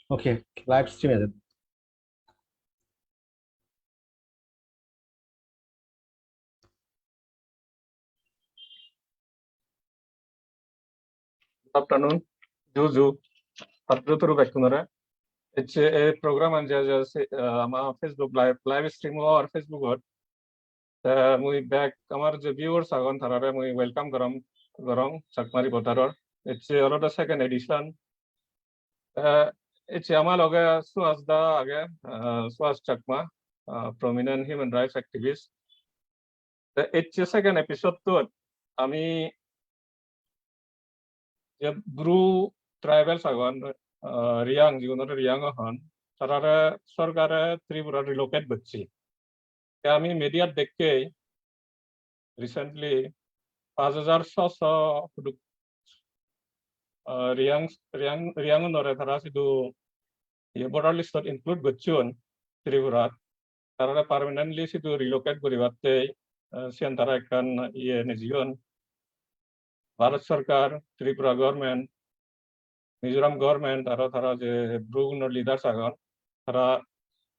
Okay, live stream is it? Good afternoon, Juju. Patru Bekunare. It's a program and just Facebook live stream or Facebook. We back our viewers agon tharare we welcome garam Chakma RERORTER. It's already the second edition. It's Yamal Oga Suhas da again Suhas Chakma, prominent human rights activist. It's a second episode to Ami Bru tribal agon Reangs, you know Reangs on Tarare Sorgare Tripura relocate Butchi. আমি মিডিয়াত দেখে recently 5,600 Reang নরে তারা শুধু border লিস্টত include করছেন ত্রিপুরাত তারা permanently শুধু relocate করিবাতে Sen তারা একখান নিজিয়ন ভারত সরকার ত্রিপুরা গভর্নমেন্ট মিজোরাম গভর্নমেন্ট আর তারা যে ব্রুগুনের লিডার্স আগন তারা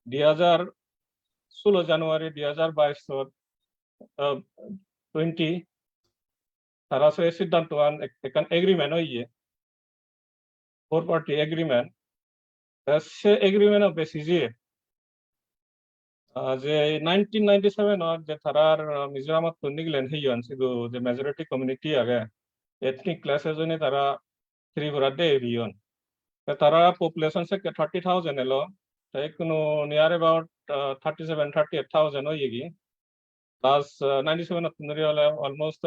2016 জানুয়ারি 2022 তারা সে সিদ্ধান্ত একখান এগ্রিমেন্ট হইয়ে 4-party agreement সে এগ্রিমেন্ট বেসিসে যে 1997 যে তারার মিজোরামত নিগলেন হইয়ন শুধু যে মেজরিটি কমিউনিটি আগে এথনিক ক্লাসের জন্য তারা ত্রিপুরা দে হইয়ন তারা পপুলেশন সে 30,000 এলো তাই কোনো নিয়ার অ্যাবাউট 37-38,000 হয়ে গিয়ে প্লাস 97 হলে অলমোস্ট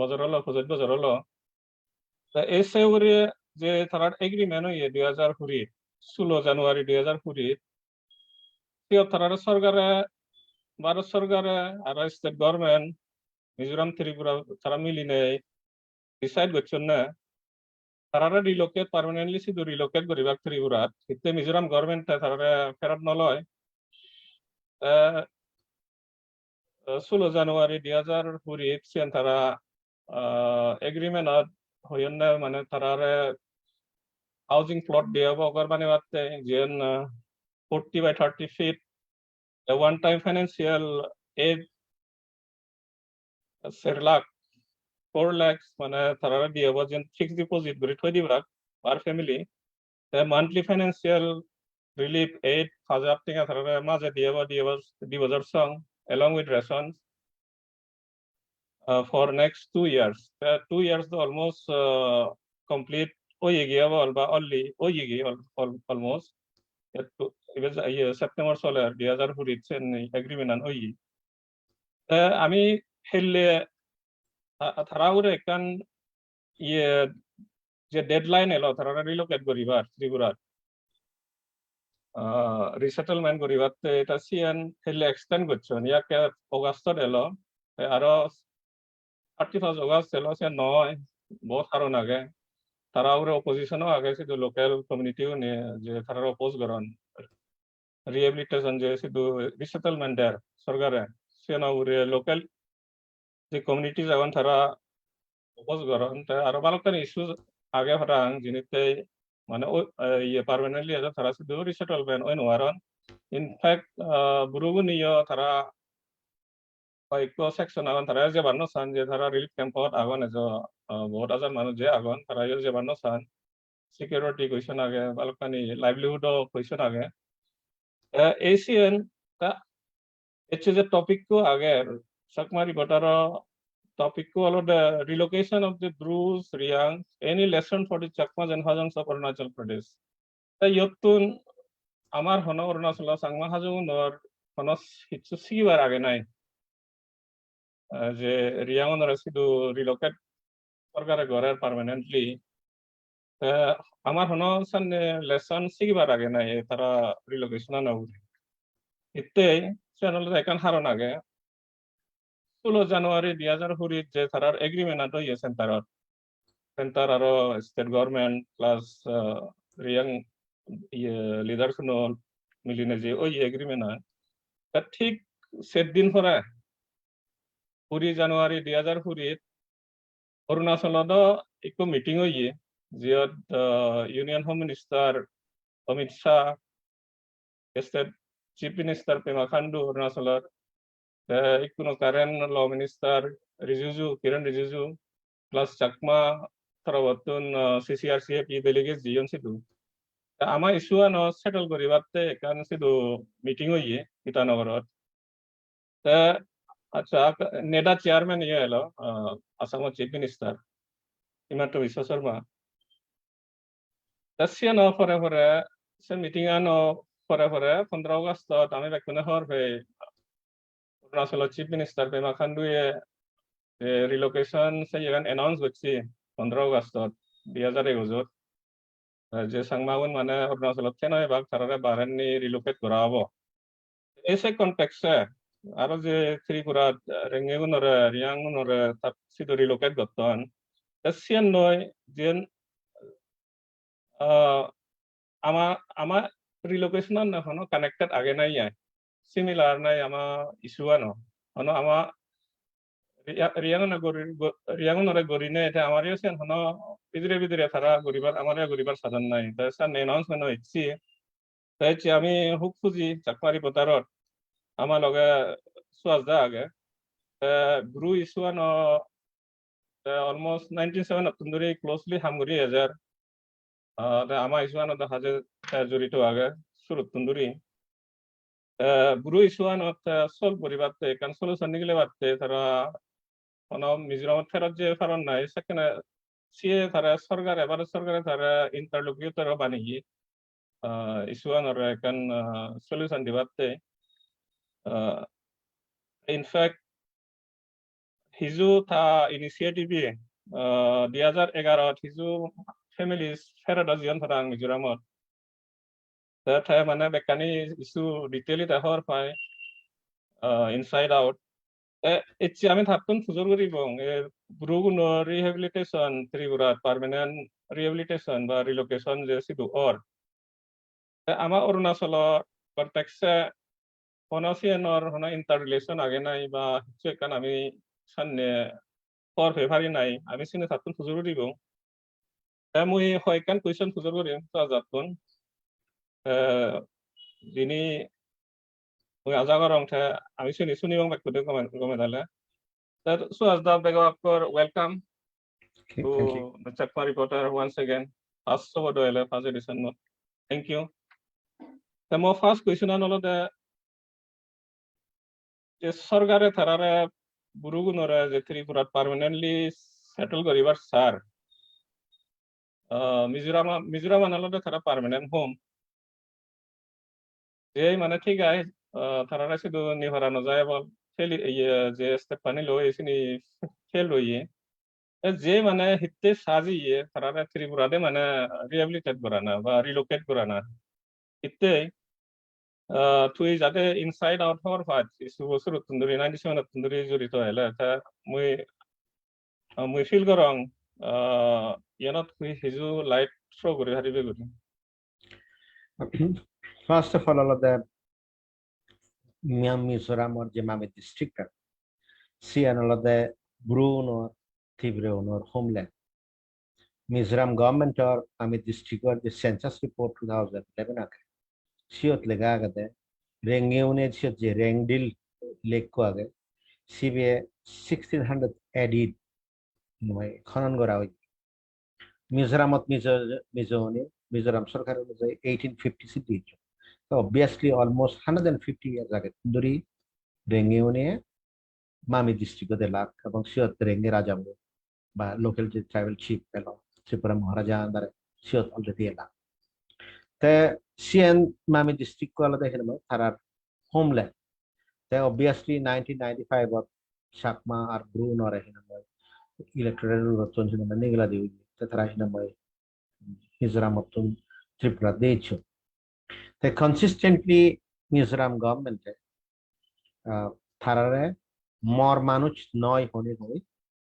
বছর হলো 50 বছর হলো এসে ওরে যে তারার এগ্রিমেন্ট হইয়ে 2016 জানুয়ারি 2020 তারা সরকারে ভারত সরকারে আর স্টেট গভর্নমেন্ট মিজোরাম ত্রিপুরা তারা মিলিনে ডিসাইড করছেন না তারা রিলোকেট পার্মানেন্টলি শুধু রিলোকেট করিবার ত্রিপুরা এতে মিজোরাম গভর্নমেন্ট তারা ফেরত নলয় 16 জানুয়ারি 2020 তারা এগ্রিমেন্ট হইন না মানে তারা হাউজিং প্লট দিয়ে অগর বানাতে যেন 40 by 30 feet a one time financial aid 4 lakhs মানে তারা দিয়ে যেন ফিক্সড ডিপোজিট করে থই দিবা পার family monthly financial relief aid 1000 টাকা তারা মাঝে দিয়ে song along with rations for next 2 years 2 years almost complete oye gaya ba only oye gaya almost September চলে 2020 এগ্রিমেন্ট হই আমি হেললে তারা ওরে একখান যে ডেডলাইন এলো তারা রিলোকেট করিবার ত্রিপুরার রিসেটলমেন্ট করিবার এটা সিএন হেললে এক্সটেন্ড করছেন ইয়াকে অগাস্টত এলো আরো 31 অগাস্ট এলো সে নয় বহুত কারণ আগে তারা ওরে অপোজিশনও আগে শুধু লোকাল কমিউনিটিও নিয়ে যে তারা অপোজ করেন রিহেবিলিটেশন যে শুধু রিসেটলমেন্টের সরকারে সে না ওরে লোকাল যে কমিউনিটি যখন তারা অপোজ করেন আরো বালকান ইস্যু আগে হরাং জিনিসতে মানে পার্মানেন্টলি তারা শুধু রিসেটলমেন্ট ওই নোয়ারন ইনফ্যাক্ট বুরুগু নিয়ে তারা কয়েকটা সেকশন আগন তারা যে বান্ন সান যে তারা রিলিফ ক্যাম্পত আগন বহুত হাজার মানুষ যে আগন তারা যে বান্ন সান সিকিউরিটি কোয়েশন আগে বালকানি লাইভলিহুড কোয়েশন আগে এসিএন it's a topic ko aage Chakma RERORTER topic ko all the relocation of the Brus Reangs any lesson for the Chakmas and Hajongs of Arunachal Pradesh ta yotun amar hono Arunachal Chakma Hajong nor hono hitsu sibar age nai je Reang nor sidu relocate সরকারে ঘরের permanently আমার হনো সান lesson সিবার আগে নাই তারা relocation না ইতে channel একান Harun আগে 16 জানুয়ারি 2020 যে তারার এগ্রিমেন্ট হইয়ে সেন্টার আরো state government plus Reang leaders মিলিনে যে ওই এগ্রিমেন্ট ঠিক সেদিন পরে 20 জানুয়ারি 2020 অৰুণাচলত একো মিটিং হইয়ে যিয়ত union home minister Amit Shah, State Chief Minister Pema Khandu Arunachal, Ikuno current Law Minister Kiran Rijiju, plus Chakma Tarawatun CCRCP delegates Jion Sidu. Ama issue no settle Goribate can Sidu meeting ye, Itanogorot. Acha NEDA chairman yellow, Asama Chief Minister, Himanto Viswa Sharma. Tasya forever, some meeting ano forever, 15 August, Tame Bakuna Horve, Arunachal Chief Minister Pema Khandu relocation say even announce which 15 August 2021 যে সাংমাউন মানে অরুণাচলত কেনয় ভাগ তারারে বারেননি relocate করাবো এসে কনটেক্সে আরো যে ত্রিপুরা রেঙ্গেগুনরে রিয়াংগুনরে তাত সিটো রিলোকেট গতন এসিয়ান নয় যেন আমা আমা রিলোকেশন না হনো কানেক্টেড আগে নাই সিমিলার নাই আমা ইস্যুয়ানো হনো আমা Riangunore Gorine, Amariosian Hono, Vidre Tara, Guribar, Amaria Guribar Southern Nine. There's an announcement of sea. Tachami, Hukfuji, Chakmari Potarot, Amaloga Suazdaga, Bru is one of almost 1907 of Tunduri, closely Hamuri Azar. The Ama is one of the Hazel Jurito Aga, Surut Tunduri. Bru is one of the Sol Buribate, Consolos and Nigilevate, Tara. Mizoram Terraje Faronai, second CA Tara Sorgar, ever Sorgar Tara interlocutor of Bani, Isuan or can solution debate. In fact, Hizu Ta initiative, the other Egarot, Hizu families, Feradazian Farang, Mizoram. That time, Anabekani issue detail it a horrify inside out. It's I mean happen Fuzurguri Bong, Brugun rehabilitation, Tripura, permanent rehabilitation, but relocation, they see to or. Ama Arunachal context, Honosian or Hona interrelation again, I can I San for February night. I mean, seen it happen Fuzurguri Bong. We can question Fuzurguri, Tazapun. Dini. Azagarong, I wish you soon back to the Gomedale. So, as the Begawakor, welcome to the Chakma reporter once again. Ask over the LF. Thank you. The more first question on all of the Sorgare Tarare Burugunora, the Tripura permanently settled the river Sar. Mizoram and all of the Tara permanent home. Jay Manati guys. Tarara sido ni harano jayabal feli je Stefani lo isini felo ye je mane hitte saji ye tarara Tripura de mane rehabilitate korana ba relocate korana hitte tui jate inside out hor fat isu bosur tunduri 97 tunduri jorito hela ta mui feel gorong yanot kui hizu light show gori haribe gori. First of all of the Mizoram or Jemame district, see another Brun or Tibreon or homeland. Mizoram government or Amit district or the census report 2011. Shiot Legaga there, Rengione Shiot Rengdil Lake Quagga, CBA 1600 added my Konangorao. Mizoram of Mizone, Mizoram Sarkar was 1850 city. So obviously almost 150 years ago, Tunduri Rengione, Mami district of the Lak, among Shiot Rengi Rajamu, by local tribal chief fellow, Tripura Maharaja, and the Shiot already a lak. The Sian Mami district called the Hinama, Tarar homeland. They obviously 1995 of Chakma or Brun or a Hinama, electoral rotation in the Nigla, the Trahinama, Mizoram of Tripura, Decho. They consistently Mizoram government Tarare more Manuch Noi Honi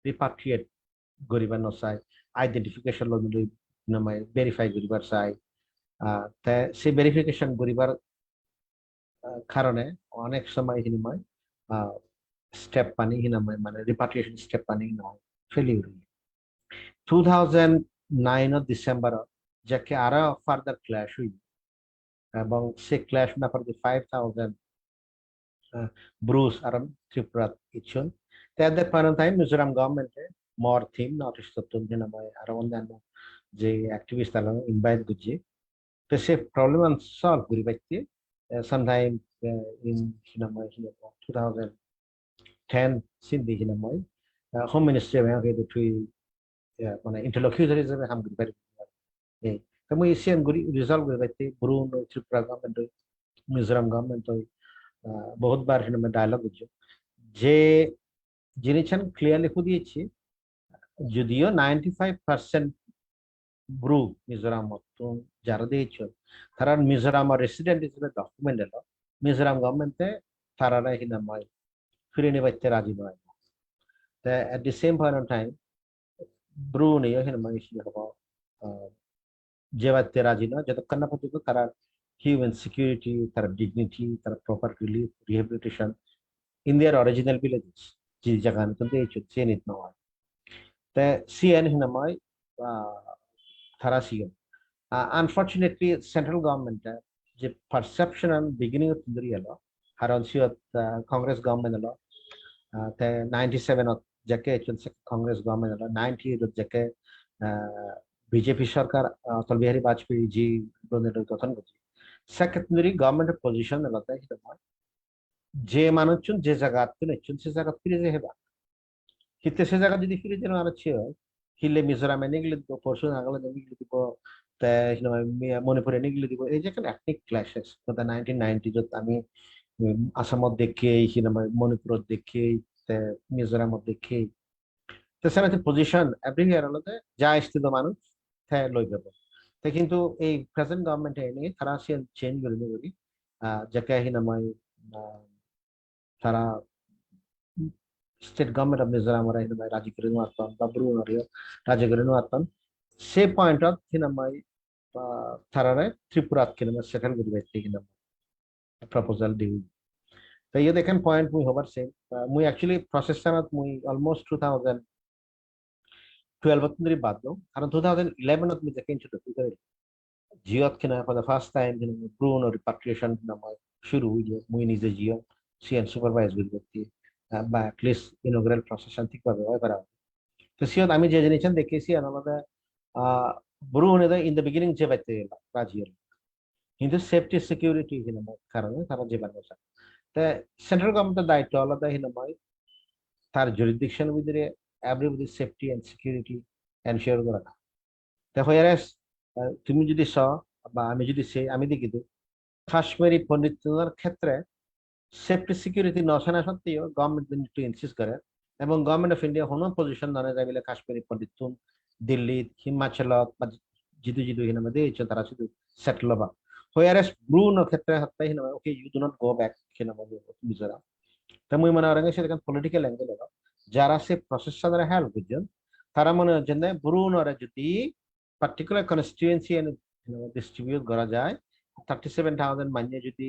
repatriate Goriban side identification verify Goribar side. The verification Goribar Karone on examine hinamai step pani hinamai repatriation step pani failure. 2009 of December Jacke Ara further clash. এবং সে class না পড়ে 5,000 Brus aram Tripura ichun. At that point of time, Mizoram government more theme not istotun hinamay around and je activist along invite guji. The safe problem and solve guri bakti. Sometime in hinamay 2010 Sindhi hinamay Home Ministry में आगे तो थी माने interlocutor is में हम गुरी बारे तो मुझे इसी हम गुरी resolve गुरी बारे ब्रून त्रिपुरा गवर्नमेंट मिजोरम गवर्नमेंट तो बहुत बार हिना डायलॉग হচ্ছে যে জিনিসটা ক্লিয়ারলি খুব দিয়েছি যদিও 95% ব্রু মিজোরাম মতো যারা দিয়েছে তারা মিজোরাম রেসিডেন্ট হিসেবে ডকুমেন্ট এলো মিজোরাম গভর্নমেন্টে তারা হিনা মাই ফিরে নিতে রাজি নয় তা at the same point of time Bru নিয়ে হিনা মাই হবো যে বাতে রাজি নয় যতক্ষণ না পর্যন্ত তারা human security, তারা dignity, তারা proper relief, rehabilitation in their original villages. যে জায়গায় কিন্তু এই চুক্তি নিত না হয় তা সিএন হিনাময় তারা সিএন আনফরচুনেটলি সেন্ট্রাল গভর্নমেন্ট যে পারসেপশন অন বিগিনিং অফ তিন্দরি এলো কারণ সিওত কংগ্রেস গভর্নমেন্ট এলো তে 97 যাকে কংগ্রেস গভর্নমেন্ট এলো 98 যাকে বিজেপি সরকার অটল বিহারী বাজপেয়ী জি গঠন করছে সেকেন্ডারি গভর্নমেন্টের পজিশন এলাকা এটা হয় যে মানুষজন যে জায়গা আত্মীয় সে জায়গা ফিরে যে হেবা কিন্তু সে জায়গা যদি ফিরে যেন আর ছিল হিলে মিজোরামে নিগলে দিব পরশু নাগালে নিগলে দিব তা মণিপুরে নিগলে দিব এই যে একটা এথনিক ক্ল্যাশেস কথা 1990 যত আমি আসামত দেখে মণিপুরত দেখে মিজোরামত দেখে তো সেটা পজিশন এভরিওয়্যার আলাদা যা স্থিত মানুষ হ্যাঁ লই যাব তা কিন্তু এই প্রেজেন্ট গভর্নমেন্ট এনে তারা সে চেঞ্জ করে দেবে যাকে হিনাময় তারা স্টেট গভর্নমেন্ট অফ মিজোরাম ওরা হিনাময় রাজি করে নেওয়ার বা ব্রু রাজি করে নেওয়ার সে পয়েন্ট অফ হিনাময় তারারে ত্রিপুরাত কিনাময় সেটেল করে বাইতে হিনাময় প্রপোজাল দিই তো ইয়ে দেখেন পয়েন্ট মুই হবার সেম মুই অ্যাকচুয়ালি প্রসেসটা মুই অলমোস্ট 2012 ধরে বাদ দাও কারণ 2011 মুই যাকে ইন্ট্রোডিউস করে জিওত কিনা for the first time Burne repatriation নামে শুরু হইছে মুই নিজে জিও সিএন সুপারভাইজ করতে বা অ্যাটলিস্ট ইনোগ্রাল প্রসেসন ঠিকভাবে হয় করা তো সিওত আমি যে জিনিসটা দেখেছি আমাদের ব্রুন ইন দ্য বিগিনিং যে বাইতে রাজি কিন্তু সেফটি সিকিউরিটি হিনাময় কারণে তারা যে বানাইছে তা সেন্ট্রাল গভর্নমেন্টের দায়িত্ব আলাদা হিনাময় তার জুরিসডিকশন ভিতরে everybody safety and security ensure করা তা হোয়ারএস তুমি যদি বা আমি যদি আমি দেখি তো কাশ্মীরি পণ্ডিতদের ক্ষেত্রে সেফটি সিকিউরিটি নশানা সত্ত্বেও গভর্নমেন্ট টু ইনসিস্ট করে এবং গভর্নমেন্ট অফ ইন্ডিয়া কোনো পজিশন না যায় বলে কাশ্মীরি পণ্ডিত দিল্লি হিমাচল বা জিদু হিনামে দিয়েছে তারা শুধু সেটেল বা হোয়ারএস ব্রুন ক্ষেত্রে হত্যা হিনামে okay you do not go back হিনামে মিজোরাম তা মুই মনে হয় সেখানে পলিটিক্যাল অ্যাঙ্গেল হলো যারা সে প্রসেসটা দ্বারা হেল্প করছেন তারা মনে হচ্ছেন ব্রুন ওরা যদি particular constituency and distribute করা যায় 37,000 মাইনে যদি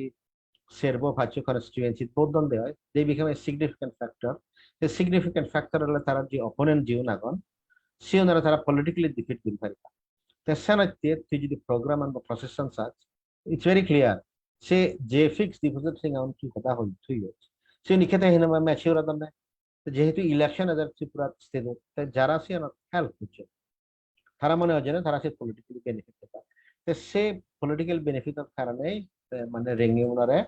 সেরবো ভাচ্য constituency both on দেয় they become a significant factor the significant factor হলো তারা যে opponent জিও নাগন সে ওনারা তারা politically defeat করতে পারে তেসানাতে তুই যদি program and procession such it's very clear সে যে ফিক্স ডিপোজিট সিং আউন কি কথা হল তুই সে নিখেতে হিনামা ম্যাচিউর আদম না যেহেতু ইলেকশন আদার ত্রিপুরা স্টেট যারা সে হেল্প করছে তারা মনে হয় না তারা সে পলিটিক্যাল বেনিফিট পায় তো সে পলিটিক্যাল বেনিফিটের কারণে মানে রেঙ্গে ওনারে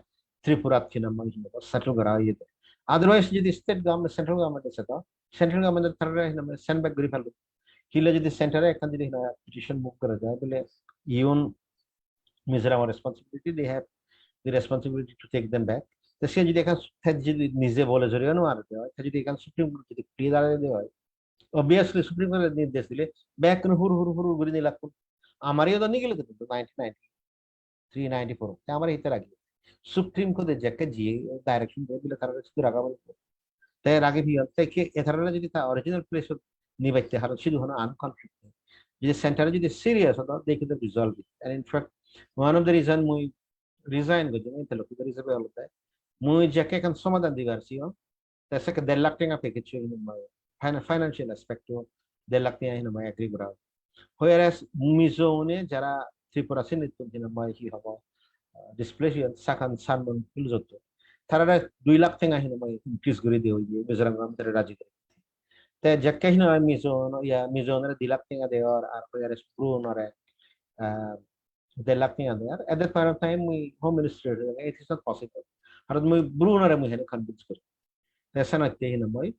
ত্রিপুরাত কিনা মানে সেটেল করা হয়ে যেত আদারওয়াইজ যদি স্টেট গভর্নমেন্ট সেন্ট্রাল গভর্নমেন্ট আছে তো সেন্ট্রাল গভর্নমেন্টের তারা সেন্ড ব্যাক করে ফেলবে কিলে যদি সেন্টারে এখান যদি পিটিশন মুভ করা যায় বলে ইউন Mizoram responsibility they have the responsibility to take them back তো সে যদি এখান যদি নিজে বলে জরিয়ে নেওয়া হয় যদি এখান সুপ্রিম কোর্ট যদি প্লে দাঁড়িয়ে দেওয়া হয় obviously সুপ্রিম কোর্টের নির্দেশ দিলে ব্যাক করে হুর ঘুরে নিয়ে লাগতো আমারই তো নিয়ে গেলে কিন্তু 1993-94 আমার হিতে রাখি সুপ্রিম কোর্টে যাকে জিয়ে ডাইরেকশন দিয়ে দিলে তারা শুধু রাখা বলতো তাই আগে থেকে এথারা যদি তার অরিজিনাল প্লেস নিবাইতে হার শুধু হলো আনকনফ্লিক্ট যদি সেন্টারে যদি সিরিয়াস হতো they could resolve it and in fact one of the reason মুই রিজাইন করছি ইন্টারলোকুটর হিসেবে হলো তাই মুই যাকে এখন সমাধান দিবার ছিল তার সাথে 1.5 লাখ টাকা প্যাকেজ ছিল financial aspect to they lakh niya hinamay agree kora whereas Mizone jara Tripura sinit hinamay hi habo displaced sakan sanmon hiljoto tarara 2 lakh tenga hino mai increase gori de hoye Mizoram gam tere raji te jakke hino Mizoram 2 lakh tenga de or players prune or 2 lakh tenga de at that point of time we home minister it is not possible harad moi Bruno re moi hene convince kori te sanate hino moi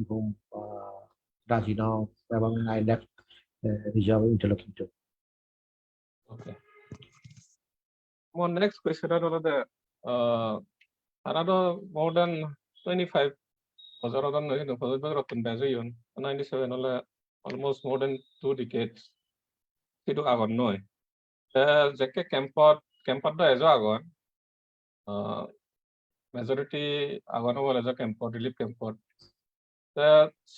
home raji now এবং I left reserve interlocutor. Okay. Mon next question are the another more than 25 Hazaradon no Hazaradon Bazayon 97 almost more than 2 decades. Itu agon noy. Jake campot da ezo agon. Majority agon over as a campot relief campot.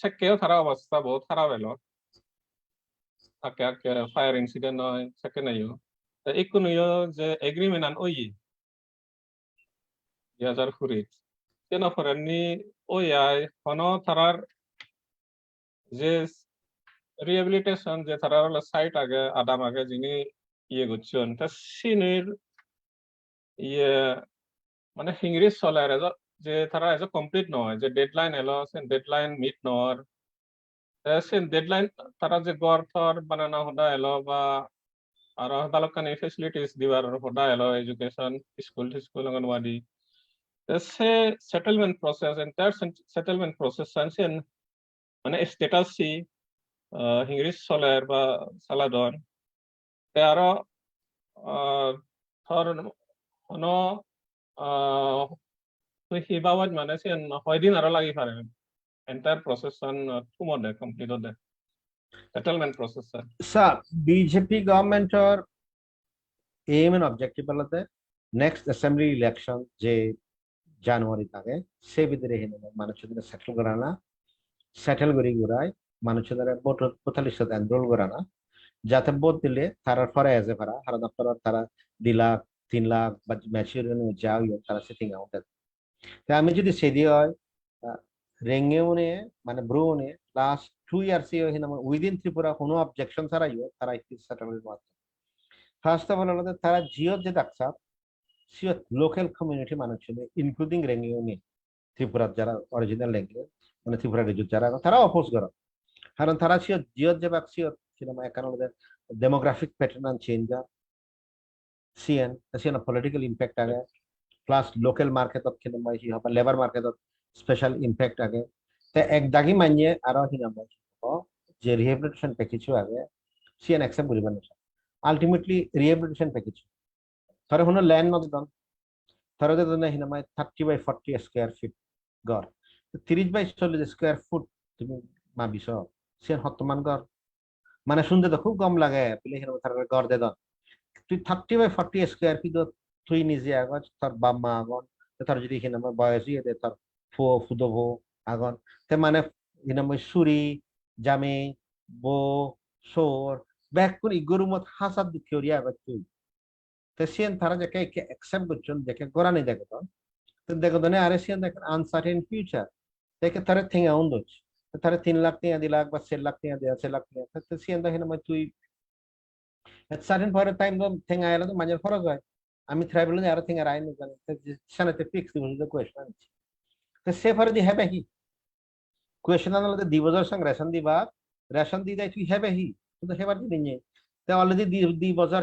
Sekkeo thara অবস্থা বহুত খারাপ হলো থাকে fire incident হয় সেকে নাইও একটু নইও যে এগ্রিমেন্ট আন ওই 2020 কেন ফরেননি ওই আই হনো থারার যে রিহ্যাবিলিটেশন যে থারার সাইট আগে আদাম আগে যিনি ইয়ে করছেন তা সিনির ইয়ে মানে হিংরিস চলে যে তারা এজ কমপ্লিট নয় যে ডেডলাইন এলো সে ডেডলাইন মিট নর সে ডেডলাইন তারা যে গড় থর বানানো হদা এলো বা আর হদালকানি ফেসিলিটিস দিবার হদা এলো এডুকেশন স্কুল অঙ্গনওয়াড়ি সে settlement process entire settlement process সানসেন মানে স্ট্যাটাস সি হিংরিস চলের বা সালাদন তে আরো থর কোনো হিবাবাদ মানে সেন হয়দিন আরো লাগি পারে entire process on 2 more complete the settlement process sir. Sir, BJP government or aim and objective alate next assembly election je January tage se bidire hino manuchudare settle gori gurai manuchudare vote 45 enroll gorana jate vote dile tarar pore as a para har daftar tara 2 lakh 3 lakh but mature no jao tara sitting out te ami jodi sedi hoy রেঙ্গেউনে মানে Brunei last 2 years within Tripura কোনো objection ছাড়াই তারা settlement করছে first of all তারা জিও যে ডাকছা CO local community মানুষ ছিল including রেঙ্গেউনে Tripura যারা অরিজিনাল ল্যাঙ্গুয়েজ মানে ত্রিপুরা রিজুত যারা তারা অপোজ করে কারণ তারা সিও জিও যে বাক সিও সিনেমা কারণ ডেমোগ্রাফিক প্যাটার্ন চেঞ্জ সিএন সিএন পলিটিক্যাল ইম্প্যাক্ট আগে প্লাস লোকাল মার্কেট অফ সিনেমা হি হবে labour market of special impact আগে তে এক দাগি মানিয়ে আরো হিনাম যে রিহেবিলিটেশন প্যাকেজ আগে সিএন অ্যাকসেপ্ট করিব না আলটিমেটলি রিহেবিলিটেশন প্যাকেজ তারে হনো ল্যান্ড নট দন তারে দন হিনামাই 30 বাই 40 স্কয়ার ফিট গড় 30 বাই 40 স্কয়ার ফুট তুমি মাবিছ সিএন হতমান গড় মানে শুনতে তো খুব কম লাগে পিলে হিনাম তারে গড় দে দন তুই 30 বাই 40 স্কয়ার ফিট তুই নিজে আগত তার বাম্মা আগন তার যদি হিনাম বয়স ইয়ে দে তার ফুদভো আগুন তে মানে ইনামই সুরি জামে বো সোর ব্যাক করে গরুমত হাসাদ থিওরি আগত তুই তে সিন তারা যে কে অ্যাকসেপ্ট করছেন দেখে গোরানি দেখো তো দেখো দনে আরে সিন দেখ আনসার্টেন ফিউচার দেখে তারে থিং আউন্ড তারে 3 লাখ 2 লাখ বা 4 লাখ 6 লাখ তো সিন দেখে না তুই at certain point of time thing আইলা তো মাঝের খরচ হয় আমি ট্রাইবেল আর থিং আর আইন জানি সানাতে ফিক্স দি কোয়েশ্চন সে for the have he question আনলে দি বছর সঙ্গে রেশন দি দেয় তুই হ্যাভ হি তো হেবার দি নিয়ে তে অলরেডি দি বছর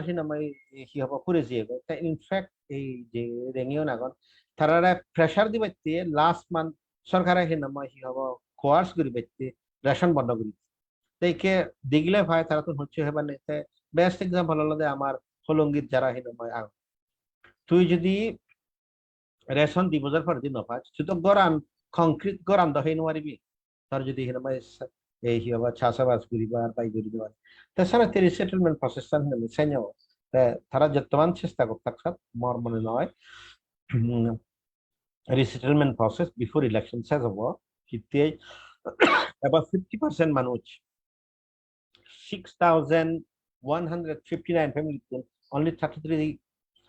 হি হব পুরে যাবে তা ইনফ্যাক্ট এই যে রেঙ্গিও নাগন তারা প্রেসার দিবাইতে লাস্ট মান্থ সরকারে হি হব কোয়ার্স করি বাইতে রেশন বন্ধ করি তাইকে দিগলে ভাই তারা তো হচ্ছে হেবার নেই বেস্ট এক্সাম্পল হলো আমার হলঙ্গীর যারা তুই যদি রেশন 2 বছর পর দিন নপাচ তুই তো গরান কংক্রিট গরান দহে নোৱাৰিবি তার যদি এই হিবা চাষাবাস করিবার পাই করিবার তাছাড়া তে রিসেটেলমেন্ট প্রসেস সেঞ্জাও তারা যতমান চেষ্টা করতে মর মনে নয় রিসেটেলমেন্ট প্রসেস বিফোর ইলেকশন শেষ হবো কিতে about 50% মানুষ 6159 family only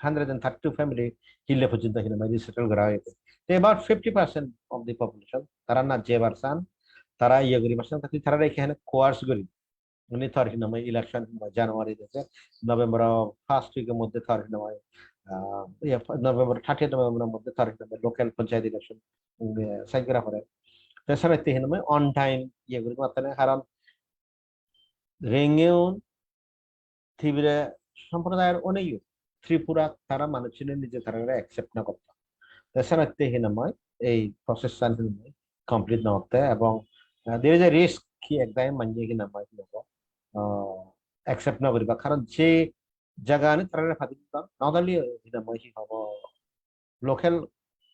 332 family Hille Pujinta Hinamai settle Gravate. They about 50% of the population. Tarana Jevarsan, Tara Yagrimasan, Tara can coerce Guri. Only thought in my election January, November of first week of the third. November 30 November মধ্যে 30 November local panchayat election sign করা পরে তাছাড়া তেহেন on time ইয়ে করি মাত্র কারণ রেঙ্গেউন থিবরে সম্প্রদায়ের অনেক ত্রিপুরা তারা মানুষের নিজে তারা অ্যাকসেপ্ট না করতো তাছাড়া তেহেন এই প্রসেস কমপ্লিট না হতে এবং দের ইজ এ রিস্ক কি একদম মানিয়ে কি নামাই অ্যাকসেপ্ট না করিবা কারণ যে জায়গা আনি তারা ফাদি দিতাম নট অনলি নামাই কি হব লোকাল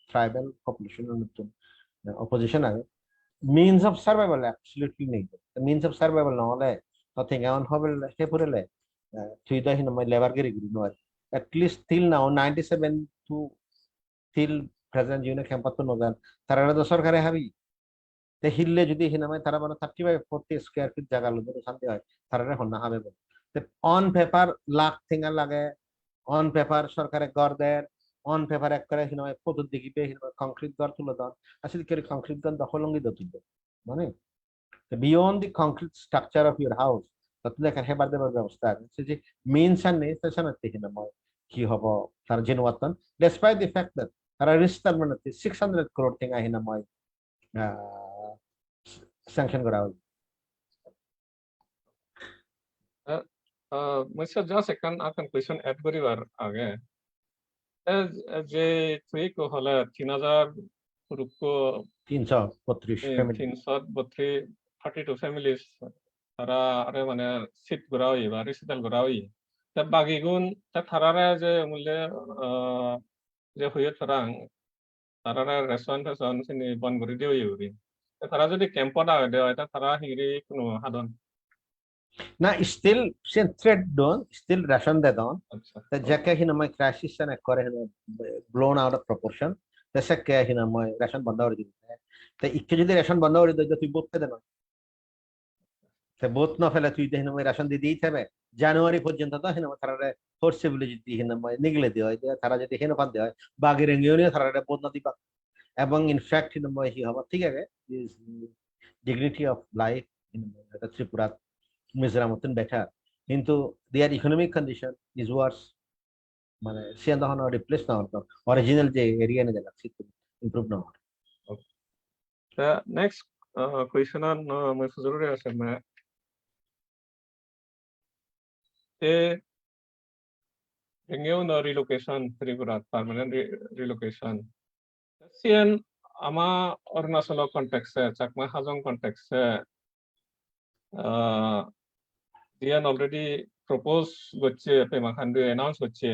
ট্রাইবাল পপুলেশনের নতুন অপোজিশন আছে means of survival absolutely নেই means of survival না হলে nothing এমন হবে সে পড়লে তুই দেখি না লেবার গেরি গুলো নয় at least till now 97 to till present unit campus তো নজান তারা তো সরকারে হাবি তে হিললে যদি হিনামাই তারা মানে 35-40 স্কয়ার ফিট জায়গা লোক শান্তি হয় তারা হন না হবে তে অন পেপার লাখ থিঙ্গা লাগে অন পেপার সরকারে গড় দেয় অন পেপার এক করে হিনামাই ফটো দেখিবে হিনামাই কংক্রিট গড় তুলে দাও আসলে কি কংক্রিট গড় দখলঙ্গি দত মানে beyond the concrete structure of your house তত দেখেন হেবার দেবার ব্যবস্থা আছে যে মেইনস আর নেই সেশনাতে হিনামাই কি হব তার জেনুয়াতন despite the fact that তারা resettlement 600 crore thing হিনামাই sanction করা হল Mr. Just akan question add koribar age যে তুই কো হলে 3000 রুকো 332 family 32 families তারা আরে মানে সিট গরাওই বা রিসেটল গরাওই তা বাকি গুণ তা থারারে যে মূল্যে যে হইয়ে থরাং তারা রেস্টুরেন্ট সিনি বন করে দিও ইউরি তারা যদি ক্যাম্পত আগে দেয় এটা তারা হিরি কোনো হাদন না স্টিল সে থ্রেড ডন স্টিল রেশন দে দন আচ্ছা তা যাকে হিনামাই ক্রাইসিস না করে ব্লোন আউট অফ প্রপোর্শন তাসে কে হিনামাই রেশন বন্ধ করে দিতে তা ইকে যদি রেশন বন্ধ করে দিতে তুই বলতে দেন তে বোত না ফেলে তুই হিনামাই রেশন দিয়ে দিতে হবে জানুয়ারি পর্যন্ত তো হিনামাই তারারে ফোর্সিবলি যদি হিনামাই নিগলে দেয় তারা যদি হেন পান দেয় বাগি রেঙ্গিওনি তারারে বোত না দিবা এবং ইনফ্যাক্ট হিনামাই হি হবে ঠিক আছে ডিগনিটি অফ লাইফ হিনামাই এটা ত্রিপুরা Mizoram মতন বেটার কিন্তু দেয়ার ইকোনমিক কন্ডিশন ইজ ওয়ার্স মানে সে তখন রিপ্লেস না হতো অরিজিনাল যে এরিয়া নিয়ে যাচ্ছে ইমপ্রুভ না হতো the next question on my জরুরি আছে মে এ রেঙ্গেও না relocation Tripura permanent relocation CN আমা Arunachal কনটেক্সে Chakma Hajong কনটেক্সে Dian already proposed gotche Pema Khandu announced gotche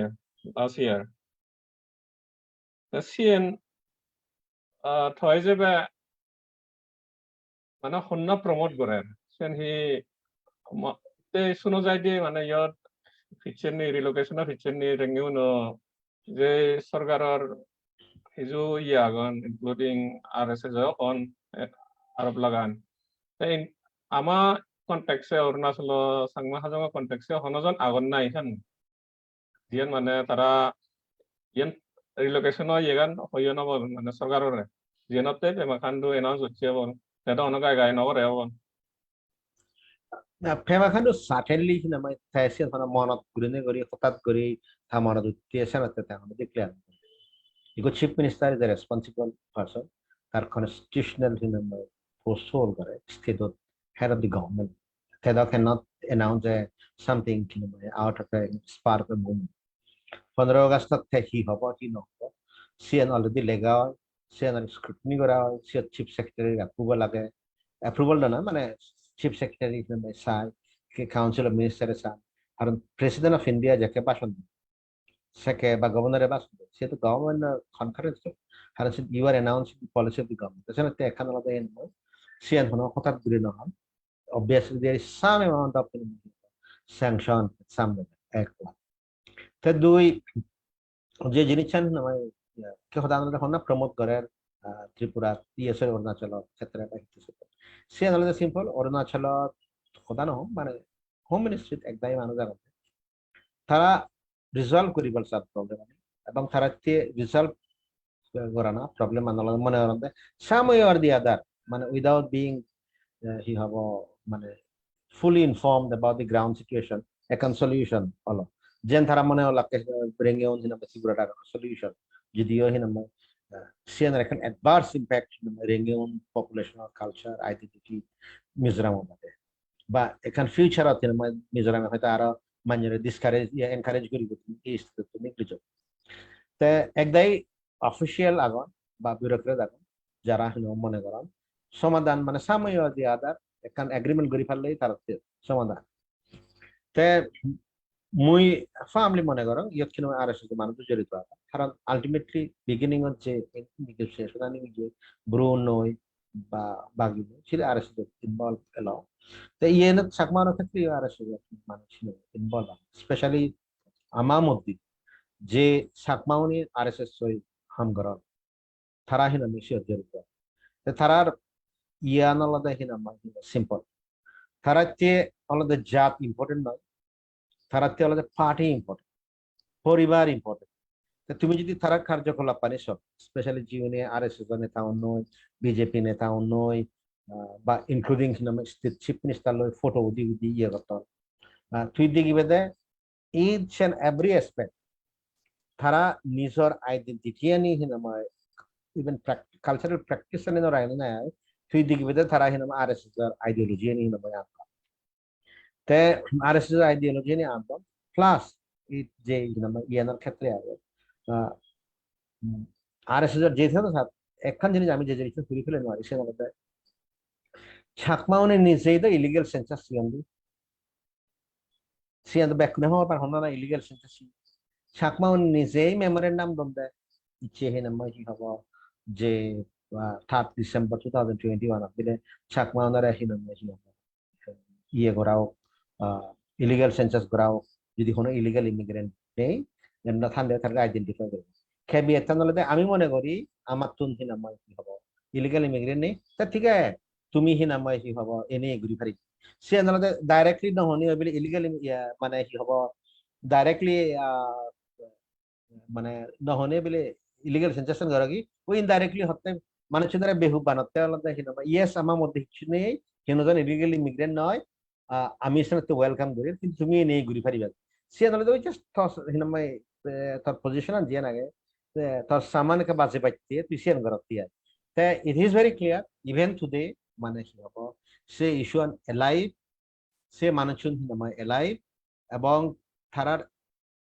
last year. The CN twice ba mana honna promote gore. Sen he te suno jai di mana yot fiction ni relocation of fiction ni rengu no je sarkarar hijo yagan including RSS on Arab lagan. Then ama কনটেক্সে Arunachal Chakma Hajong কনটেক্সে হনজন আগন নাই খান দিয়ান মানে তারা ইয়ান relocation ইয়েগান হইয় নব মানে সরকাররে জেনতে Pema Khandu announce হচ্ছে বল এটা অনগায় গায় নগরে বল না পেমা খান্ডু সার্টেনলি হিনামাই থাইসিয়ান মানে মনত গুরিনে গরি হঠাৎ গরি থা মনত উত্তেসন আতে তা আমরা declare ego chief minister is the responsible person তার কনস্টিটিউশনাল হিনামাই পোস্ট হোল করে state head of the government. Teda cannot announce something out of a spark of the movement. 15 August तक ही होगा कि न होगा CN already लेगा CN scrutiny करा CN chief secretary approval आ गए approval ना माने chief secretary ने साल के council of ministers साल और president of India जाके भाषण सके बा governor है भाषण से तो government conference तो हर से you are announcing the policy of the government तो सर ते एकान वाला ये ना CN होना होता दूरी ना हम obviously there is some amount of sanction some level তো দুই যে জিনিস চান না কে হদান যখন না প্রমোট করে ত্রিপুরা টিএসএ অরুণাচল ক্ষেত্রে সে হলো সিম্পল অরুণাচল হদানো মানে হোম মিনিস্ট্রি একদম মানুষ জানে তারা রিজলভ করিবল সব প্রবলেম এবং তারা রিজলভ করা না প্রবলেম মনে হচ্ছে সাম ওয়ে অর দি আদার মানে উইদাউট বিং he have মানে fully informed about the ground situation a solution হলো যেন তারা মনে হলাকে ব্রেঙ্গে অন হিনা Tripura টাকা সলিউশন যদিও হিনা সিয়ান এখন অ্যাডভার্স ইম্প্যাক্ট রেঙ্গে on population culture identity Mizoram মধ্যে বা এখান ফিউচার আছে মিজোরামে হয়তো আরো মানুষের ডিসকারেজ এনকারেজ করি এই তুমি কিছু তে একদাই অফিসিয়াল আগন বা বিউরোক্রেট আগন যারা মনে করেন সমাধান মানে সাময়িক দিয়ে আদার এখান এগ্রিমেন্ট করি ফেললেই তার সমাধান তে মুই ফ্যামিলি মনে করো ইয়ত কিনো আর এস মানুষ জড়িত আছে কারণ আলটিমেটলি বিগিনিং হচ্ছে নেগোসিয়েশন আনি যে ব্রু নই বা বাগি ছিল আর এস ইনভলভ এলো তো ইয়েন চাকমার ক্ষেত্রে আর এস মানুষ ছিল ইনভলভ স্পেশালি আমার মধ্যে যে চাকমাউনি আর এস এস হামগরণ তারা হিনা নিশ্চয় জড়িত তারার ইয়ান আলাদা হিনা সিম্পল তারাতে আলাদা জাত ইম্পর্টেন্ট নয় তারাতে আলাদা পার্টি ইম্পর্টেন্ট পরিবার ইম্পর্টেন্ট তুমি যদি তারা কার্যকলাপ পানি সব স্পেশালি জীবনে আর এস এস নেতা নয় বিজেপি নেতা নয় বা ইনক্লুডিং চিফ মিনিস্টার লয় ফটো উদি উদি ইয়ে করত তুই দেখিবে দে ইচ এন্ড এভরি অ্যাসপেক্ট তারা নিজের আইডেন্টিটি আনি হিনাময় ইভেন কালচারাল প্র্যাকটিস আনি নয় না তুই দেখিবে দে তারা হিনাম আর এস এস আইডিওলজি আনি হিনাময় আনবা তে আর এস এস আইডিওলজি আনি আনবা প্লাস এই যে হিনাময় ইয়ানোর ক্ষেত্রে আছে আর এস এস যে একখান জিনিস আমি যে জিনিসটা ঘুরে ফেলে নেওয়া সে মধ্যে ছাকমাউনি নিজেই তো ইলিগেল সেন্সাস সিয়ান্দ ব্যাক না হওয়ার পর হন্না না ইলিগেল সেন্সাস ছাকমাউনি নিজেই মেমোরেন্ডাম দন্দে ইচ্ছে হে নাম কি হব যে 3 ডিসেম্বর 2021 দিলে ছাকমাউনারে হি নাম কি হব ইয়ে করাও ইলিগেল সেন্সাস করাও যদি কোনো ইলিগেল ইমিগ্রেন্ট নেই এমন থাকলে তাকে আইডেন্টিফাই করবে খেবি একটা নলে আমি মনে করি আমার তুন হি নাম কি হব ইলিগেল ইমিগ্রেন্ট নেই তা ঠিক আছে তুমি হি নাম কি হব এনে ঘুরি ফারি সে নলে ডাইরেক্টলি নহনি বলে ইলিগেল মানে কি হব ডাইরেক্টলি মানে নহনে বলে ইলিগেল সেন্সেশন করা কি ওই ইনডাইরেক্টলি হতে মানে চিন্তারে বেহুব বানাতে আলাদা হিনা ইয়েস আমার মধ্যে কিছু নেই কেনজন ইলিগেল ইমিগ্রেন্ট নয় আমি এসে ওয়েলকাম করি কিন্তু তুমি নেই ঘুরি ফারিবা সে নলে ওই জাস্ট হিনা তোর পজিশন যে নাগে তোর সামানকে বাজে পাইতে তুই সেন করতে তা it is very clear even today মানে কি হবো সে ইস্যু অন এলাইভ সে মানুষজন হিনা এলাইভ এবং তারার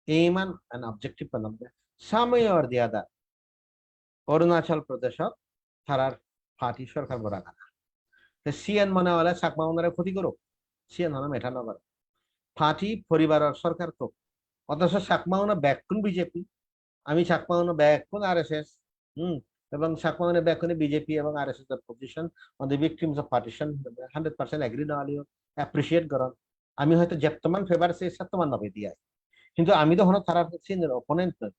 aim and objective panamde samay or the other Arunachal Pradesh tarar party সরকার গড়া কানা তে সিএন মনে হলে চাকমা ওনারে ক্ষতি করো সিএন হলে মেঠা নগর পার্টি পরিবার সরকার তো অথচ চাকমা ওনা ব্যাকুন বিজেপি আমি চাকমা ওনা ব্যাকুন আরএসএস এবং চাকমা ওনা ব্যাকুন বিজেপি এবং আরএসএস এর position on the victims of partition 100% agree না হলেও অ্যাপ্রিশিয়েট করন আমি হয়তো যেতমান ফেভার সে সেতমান নবে দিয়া কিন্তু আমি তো হলো তারা সিনের অপোনেন্ট নয়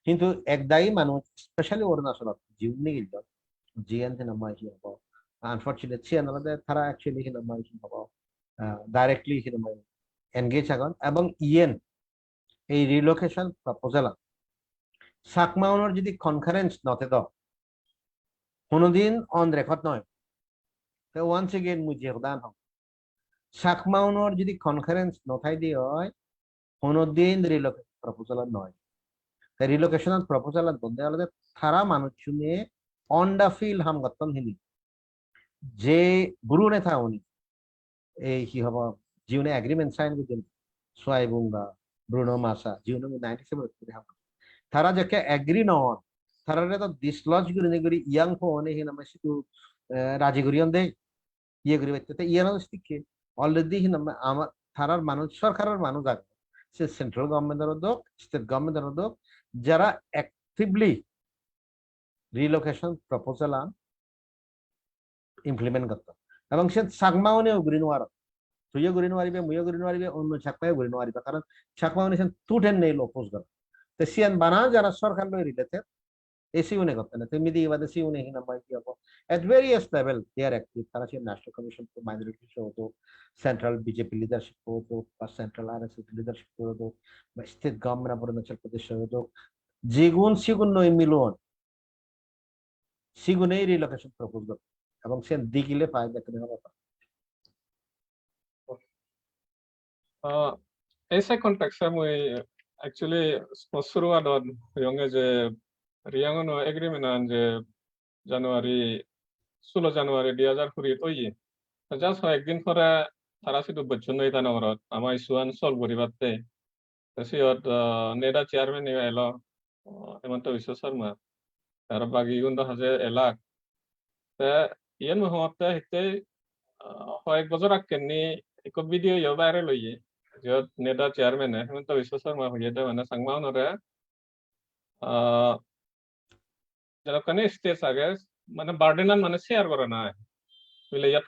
কিন্তু একদাই মানুষ স্পেশালি অরুণাচল জীবনে গেল জিএন নামাই কি হবো আনফরচুনেট সিএন আমাদের তারা অ্যাকচুয়ালি নামাই কি হবো ডাইরেক্টলি নামাই এনগেজ আগন এবং ইএন এই রিলোকেশন প্রপোজাল চাকমাউনের যদি কনফারেন্স নতে তো কোনোদিন অন রেকর্ড নয় তো ওয়ান্স এগেইন মুই জেরদান হম চাকমাউনের যদি কনফারেন্স নথাই দিয়ে হয় কোনোদিন রিলোকেশন প্রপোজাল নয় রিলোকেশন প্রপোজাল বন্ধে আলাদা তারা মানুষ নিয়ে অন দা ফিল হাম গতন হিনি যে গুরু নেতা উনি এই কি হব জীবনে এগ্রিমেন্ট সাইন করছেন সোয়াইবুঙ্গা ব্রুনো মাসা জীবনে 97 তারা যাকে এগ্রি নন তারা তো ডিসলজ করি ইয়াং ফোনে হিনা মাসিকু রাজি করিয়ন দেয় ইয়ে করি বাইতে ইয়ানো স্টিকে অলরেডি হিনা আমার তারার মানুষ সরকারের মানুষ আগে সে সেন্ট্রাল গভর্নমেন্টের উদ্যোগ স্টেট গভর্নমেন্টের উদ্যোগ যারা অ্যাক্টিভলি রিলোকেশন প্রপোজাল ইমপ্লিমেন্ট করত এবং সে চাকমাউনেও ঘুরি নোয়ার তুইও ঘুরি নোয়ারিবে মুইও ঘুরি নোয়ারিবে অন্য চাকমাও ঘুরি নোয়ারিবে কারণ চাকমাউনে সে তুটেন নেই অপোজ করে তো সিয়ান বানা যারা সরকার লই রিলেটেড এসিউনে করতে না তুমি দিয়ে বাদে সিউনে হিনা মাই কি হবো এট ভেরিয়াস লেভেল দে আর অ্যাক্টিভ তারা সে ন্যাশনাল কমিশন ফর মাইনরিটিস হতো সেন্ট্রাল বিজেপি লিডারশিপ হতো বা সেন্ট্রাল আরএসএস লিডারশিপ হতো বা state government of Arunachal Pradesh হতো যেগুন সিগুন নই মিলন সিগুনেই রিলোকেশন প্রপোজ করত এবং সে দিগিলে পায় দেখতে হবে esa contexto muy actually sponsor dot yang je Reang no agreement an je January 16 January 2020 toyi just একদিন পরে তারা শুধু বচ্চন নই তানা ঘরত আমার ইস্যুয়ান সলভ করিবাতে সিয়ত নেডা চেয়ারম্যান এলো হেমন্ত বিশ্ব শর্মা আর বাকি গুণ হাজে এলাক তে ইয়েন মহমতে হিতে কয়েক বছর আগকেনি এক ভিডিও ইয়ে ভাইরাল হইয়ে যত নেডা চেয়ারম্যান হেমন্ত বিশ্ব শর্মা হইয়ে দে মানে সাংমা নরে যেরকম স্টেজ আগে মানে বার্ডেনান মানে শেয়ার করে না বলে ইয়াত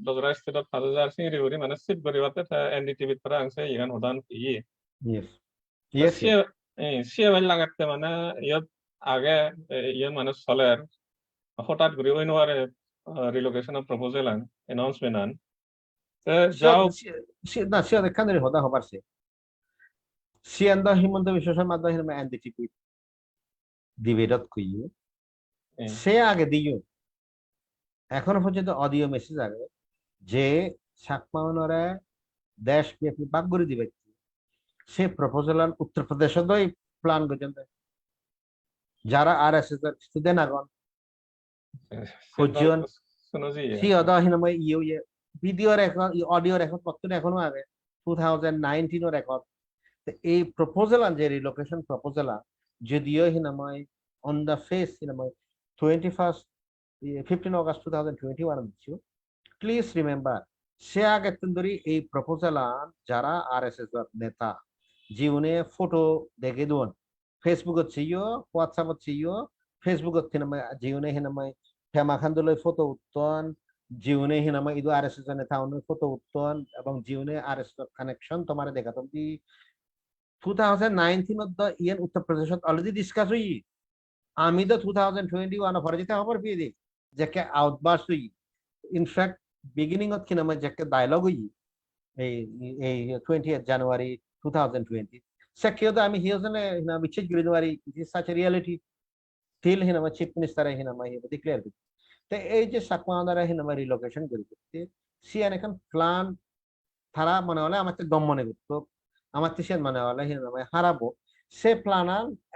1000 স্টেটত 1000 সিংরি করি মানে সিট করিবাতে এনডিটিভি পরে আংছে ইয়ান হদান ই Yes. Yes. সিয়ে ভাই লাগাতে মানে ইয়াত আগে ইয়ান মানে চলের হঠাৎ ঘুরি ওই নোয়ারে রিলোকেশন প্রপোজাল আন অ্যানাউন্সমেন্ট আন যাও না সে এখানে হদা হবার সে সিয়ান্দা হিমন্ত বিশ্ব শর্মা দা হিমা এনডিটিভি ডিবেটত কইয়ে সে আগে দিও এখনো পর্যন্ত অডিও মেসেজ আগে যে চাকমা ওনারা দেশ ব্যাপী বাগগুড়ি দিবে সে প্রপোজাল উত্তর প্রদেশত প্ল্যান করছেন যারা আর এস এস স্টুডেন্ট আগন পর্যন্ত সি অদা হিনময় ইয়ে ভিডিও রেকর্ড অডিও রেকর্ড পত্র এখনো আগে 2019 রেকর্ড এই প্রপোজাল যে রিলোকেশন প্রপোজাল যদিও হিনময় অন দ্য ফেস হিনময় 15 August 2021 দিচ্ছি প্লিজ রিমেম্বার সে আগে ধরি এই প্রপোজাল যারা আর এস এস নেতা জীবনে ফটো দেখে দোন ফেসবুকত ছিও হোয়াটসঅ্যাপত ছিও ফেসবুকত হিনামাই জীবনে হিনামাই ফেমা খান্দলৈ ফটো উত্তন জীবনে হিনামাই ইদু আর এস এস নেতা ফটো উত্তন এবং জীবনে আর এস কানেকশন তোমার দেখাতম দি 2019 ইয়ান উত্তর প্রদেশত অলরেডি ডিসকাস হই আমি তো 2021 ফরে যেতে খবর পেয়ে দিই যে আউটবার্স হই ইনফ্যাক্ট বিগিনিং অফ কিনামাই যে ডায়লগ হই এই 20th January 2020 secure I mean here's an which is January it is such a reality till hinama chief minister hinama he declare the age Chakma hinama relocation করতে C এখন plan তারা মনে হলে আমাকে দম মনে করতো আমার সে মনে হলে হিনামা হারাবো সে প্ল্যান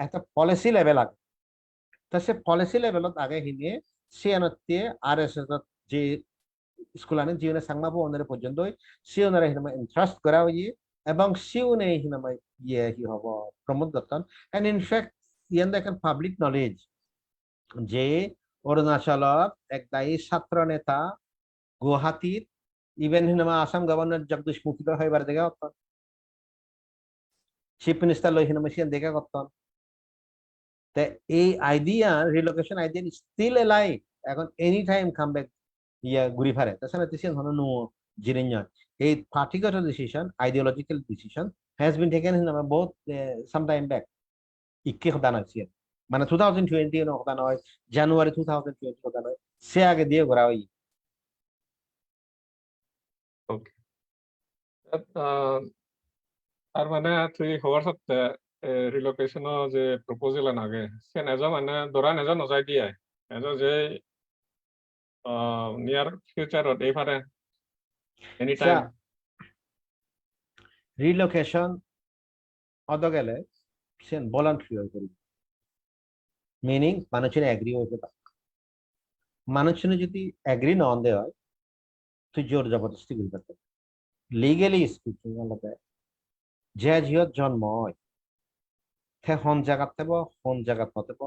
একটা পলিসি লেভেল আগে তা সে পলিসি লেভেলত আগে হিনিয়ে সে আনতে আর এস এস যে স্কুল আনে জীবনে সাংমাবো ওনারে পর্যন্ত সে ওনারা হিনামা ইন্টারেস্ট করা হইয়ে এবং সিউনে হিনামা ইয়ে হি হব প্রমোদ দত্তন এন্ড ইনফ্যাক্ট ইয়ান দেখেন পাবলিক নলেজ যে অরুণাচলত এক দায়ী ছাত্র নেতা গুয়াহাটির ইভেন হিনামা আসাম গভর্নর জগদীশ মুখী হইবার দেখা করতেন চিফ মিনিস্টার লই হিনামা সিয়ান দেখা করতেন তে এই idea relocation idea still alive এখন এনি টাইম কাম ব্যাক ইয়া ঘুরি ফারে তাছাড়া তিসিয়ান হন নো জিরেঞ্জন a particular decision, ideological decision, has been taken in both some time back. Ikke hodana siya. Mana 2020 no hodana hoy, January 2020 hodana hoy. Se age diye gora hoy. Okay. আর মানে তুই হওয়ার সত্ত্বে রিলোকেশন যে প্রপোজাল আগে সে নেজা মানে দরা নেজা নজাই দিয়ে নেজা যে near ফিউচারত এইফালে anytime relocation অদ গেলে সেন ভলান্টারি হয়ে পড়বে মিনিং মানুষের এগ্রি হইতে পারে মানুষের যদি এগ্রি না হতে হয় তুই জোর জবরদস্তি করতে পারবে লিগেলি স্পিকিং আলাদা যে জিয়ত জন্ম হয় সে হন জায়গাত থাকব হন জায়গাত নথব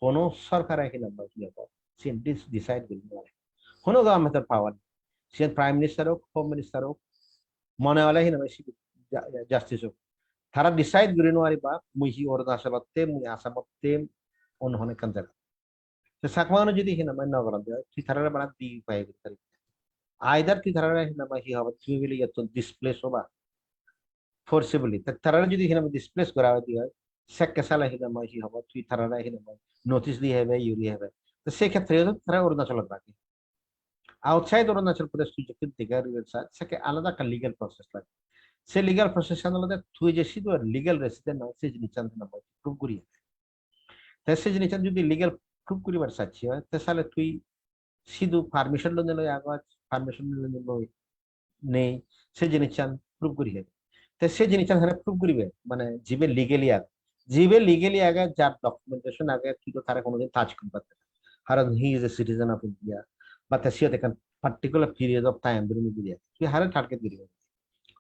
কোনো সরকার আহি নাম্বার কি হব সে ডিসাইড করতে পারে কোনো গভর্নমেন্টের পাওয়ার সে প্রাইম মিনিস্টার হোক হোম মিনিস্টার হোক মনে হলে হিনামা জাস্টিস হোক তারা ডিসাইড করে নোয়ারি বা মুই অরুণাচলতে মুই আসামতে অন্য কান জায়গা চাকমানো যদি হিনামা নগর দেয় তুই তারা বানা দি পাই পারি আইদার তুই তারা হিনামা হি হবে তুমি বলি ডিসপ্লেস হবা ফোর্সিবলি তারা যদি হিনামা ডিসপ্লেস করা হয় সেকে সালা হিনামা হি হবে তুই তারা হিনামা নোটিস দিয়ে হবে ইউরি হবে তো সেক্ষেত্রে তারা অরুণাচলত রাখে outside Arunachal Pradesh to just take a real side, second another legal process like say legal process another two just to a legal resident message in chance about proof guri. Message in chance to be legal proof guri or such here, the salad we see do permission on the permission nay, say in chance proof guri. তে সে জিনিসটা এখানে prove করিবে মানে জিবে legally আগে যার documentation আগে কিন্তু তারা কোনোদিন টাচ করতে পারবে না কারণ he is a citizen of India বা তে সিও দেখেন পার্টিকুলার পিরিয়ড অফ টাইম ধরে নিয়ে তুই হারে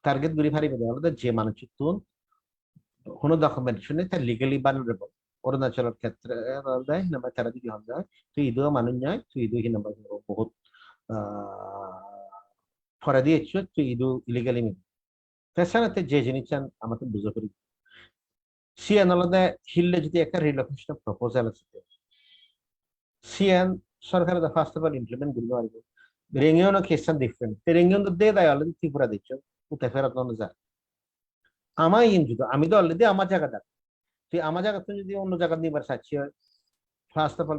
টার্গেট করি ফারিবে দেওয়া যে মানুষত্ব কোনো ডকুমেন্টেশন নেই তার লিগেলি বানারেবল অরুণাচলের ক্ষেত্রে দেয় নাম্বার তারা যদি হন যায় তুই ইদো মানুষ যায় তুই ইদো হি নাম্বার বহুত ফরা দিয়েছ তুই ইদো ইলিগালি মিল তেসানাতে যে জিনিস আমাকে বুঝে করি সিএন আলাদা হিললে যদি একটা রিলোকেশন প্রপোজাল আছে সিএন সরকারের ফার্স্ট অফ অল ইমপ্লিমেন্ট করতে পারবে রেঙ্গিয়নো কেসন ডিফারেন্ট রেঙ্গিয়ন তো দিয়ে দেয় অলরেডি ত্রিপুরা দিচ্ছ উঠে ফেরত না যায় আমার ইনজুতো আমি তো অলরেডি আমার জায়গা দেখ তুই আমার জায়গা তুই যদি অন্য জায়গা নিবার চাচ্ছি ফার্স্ট অফ অল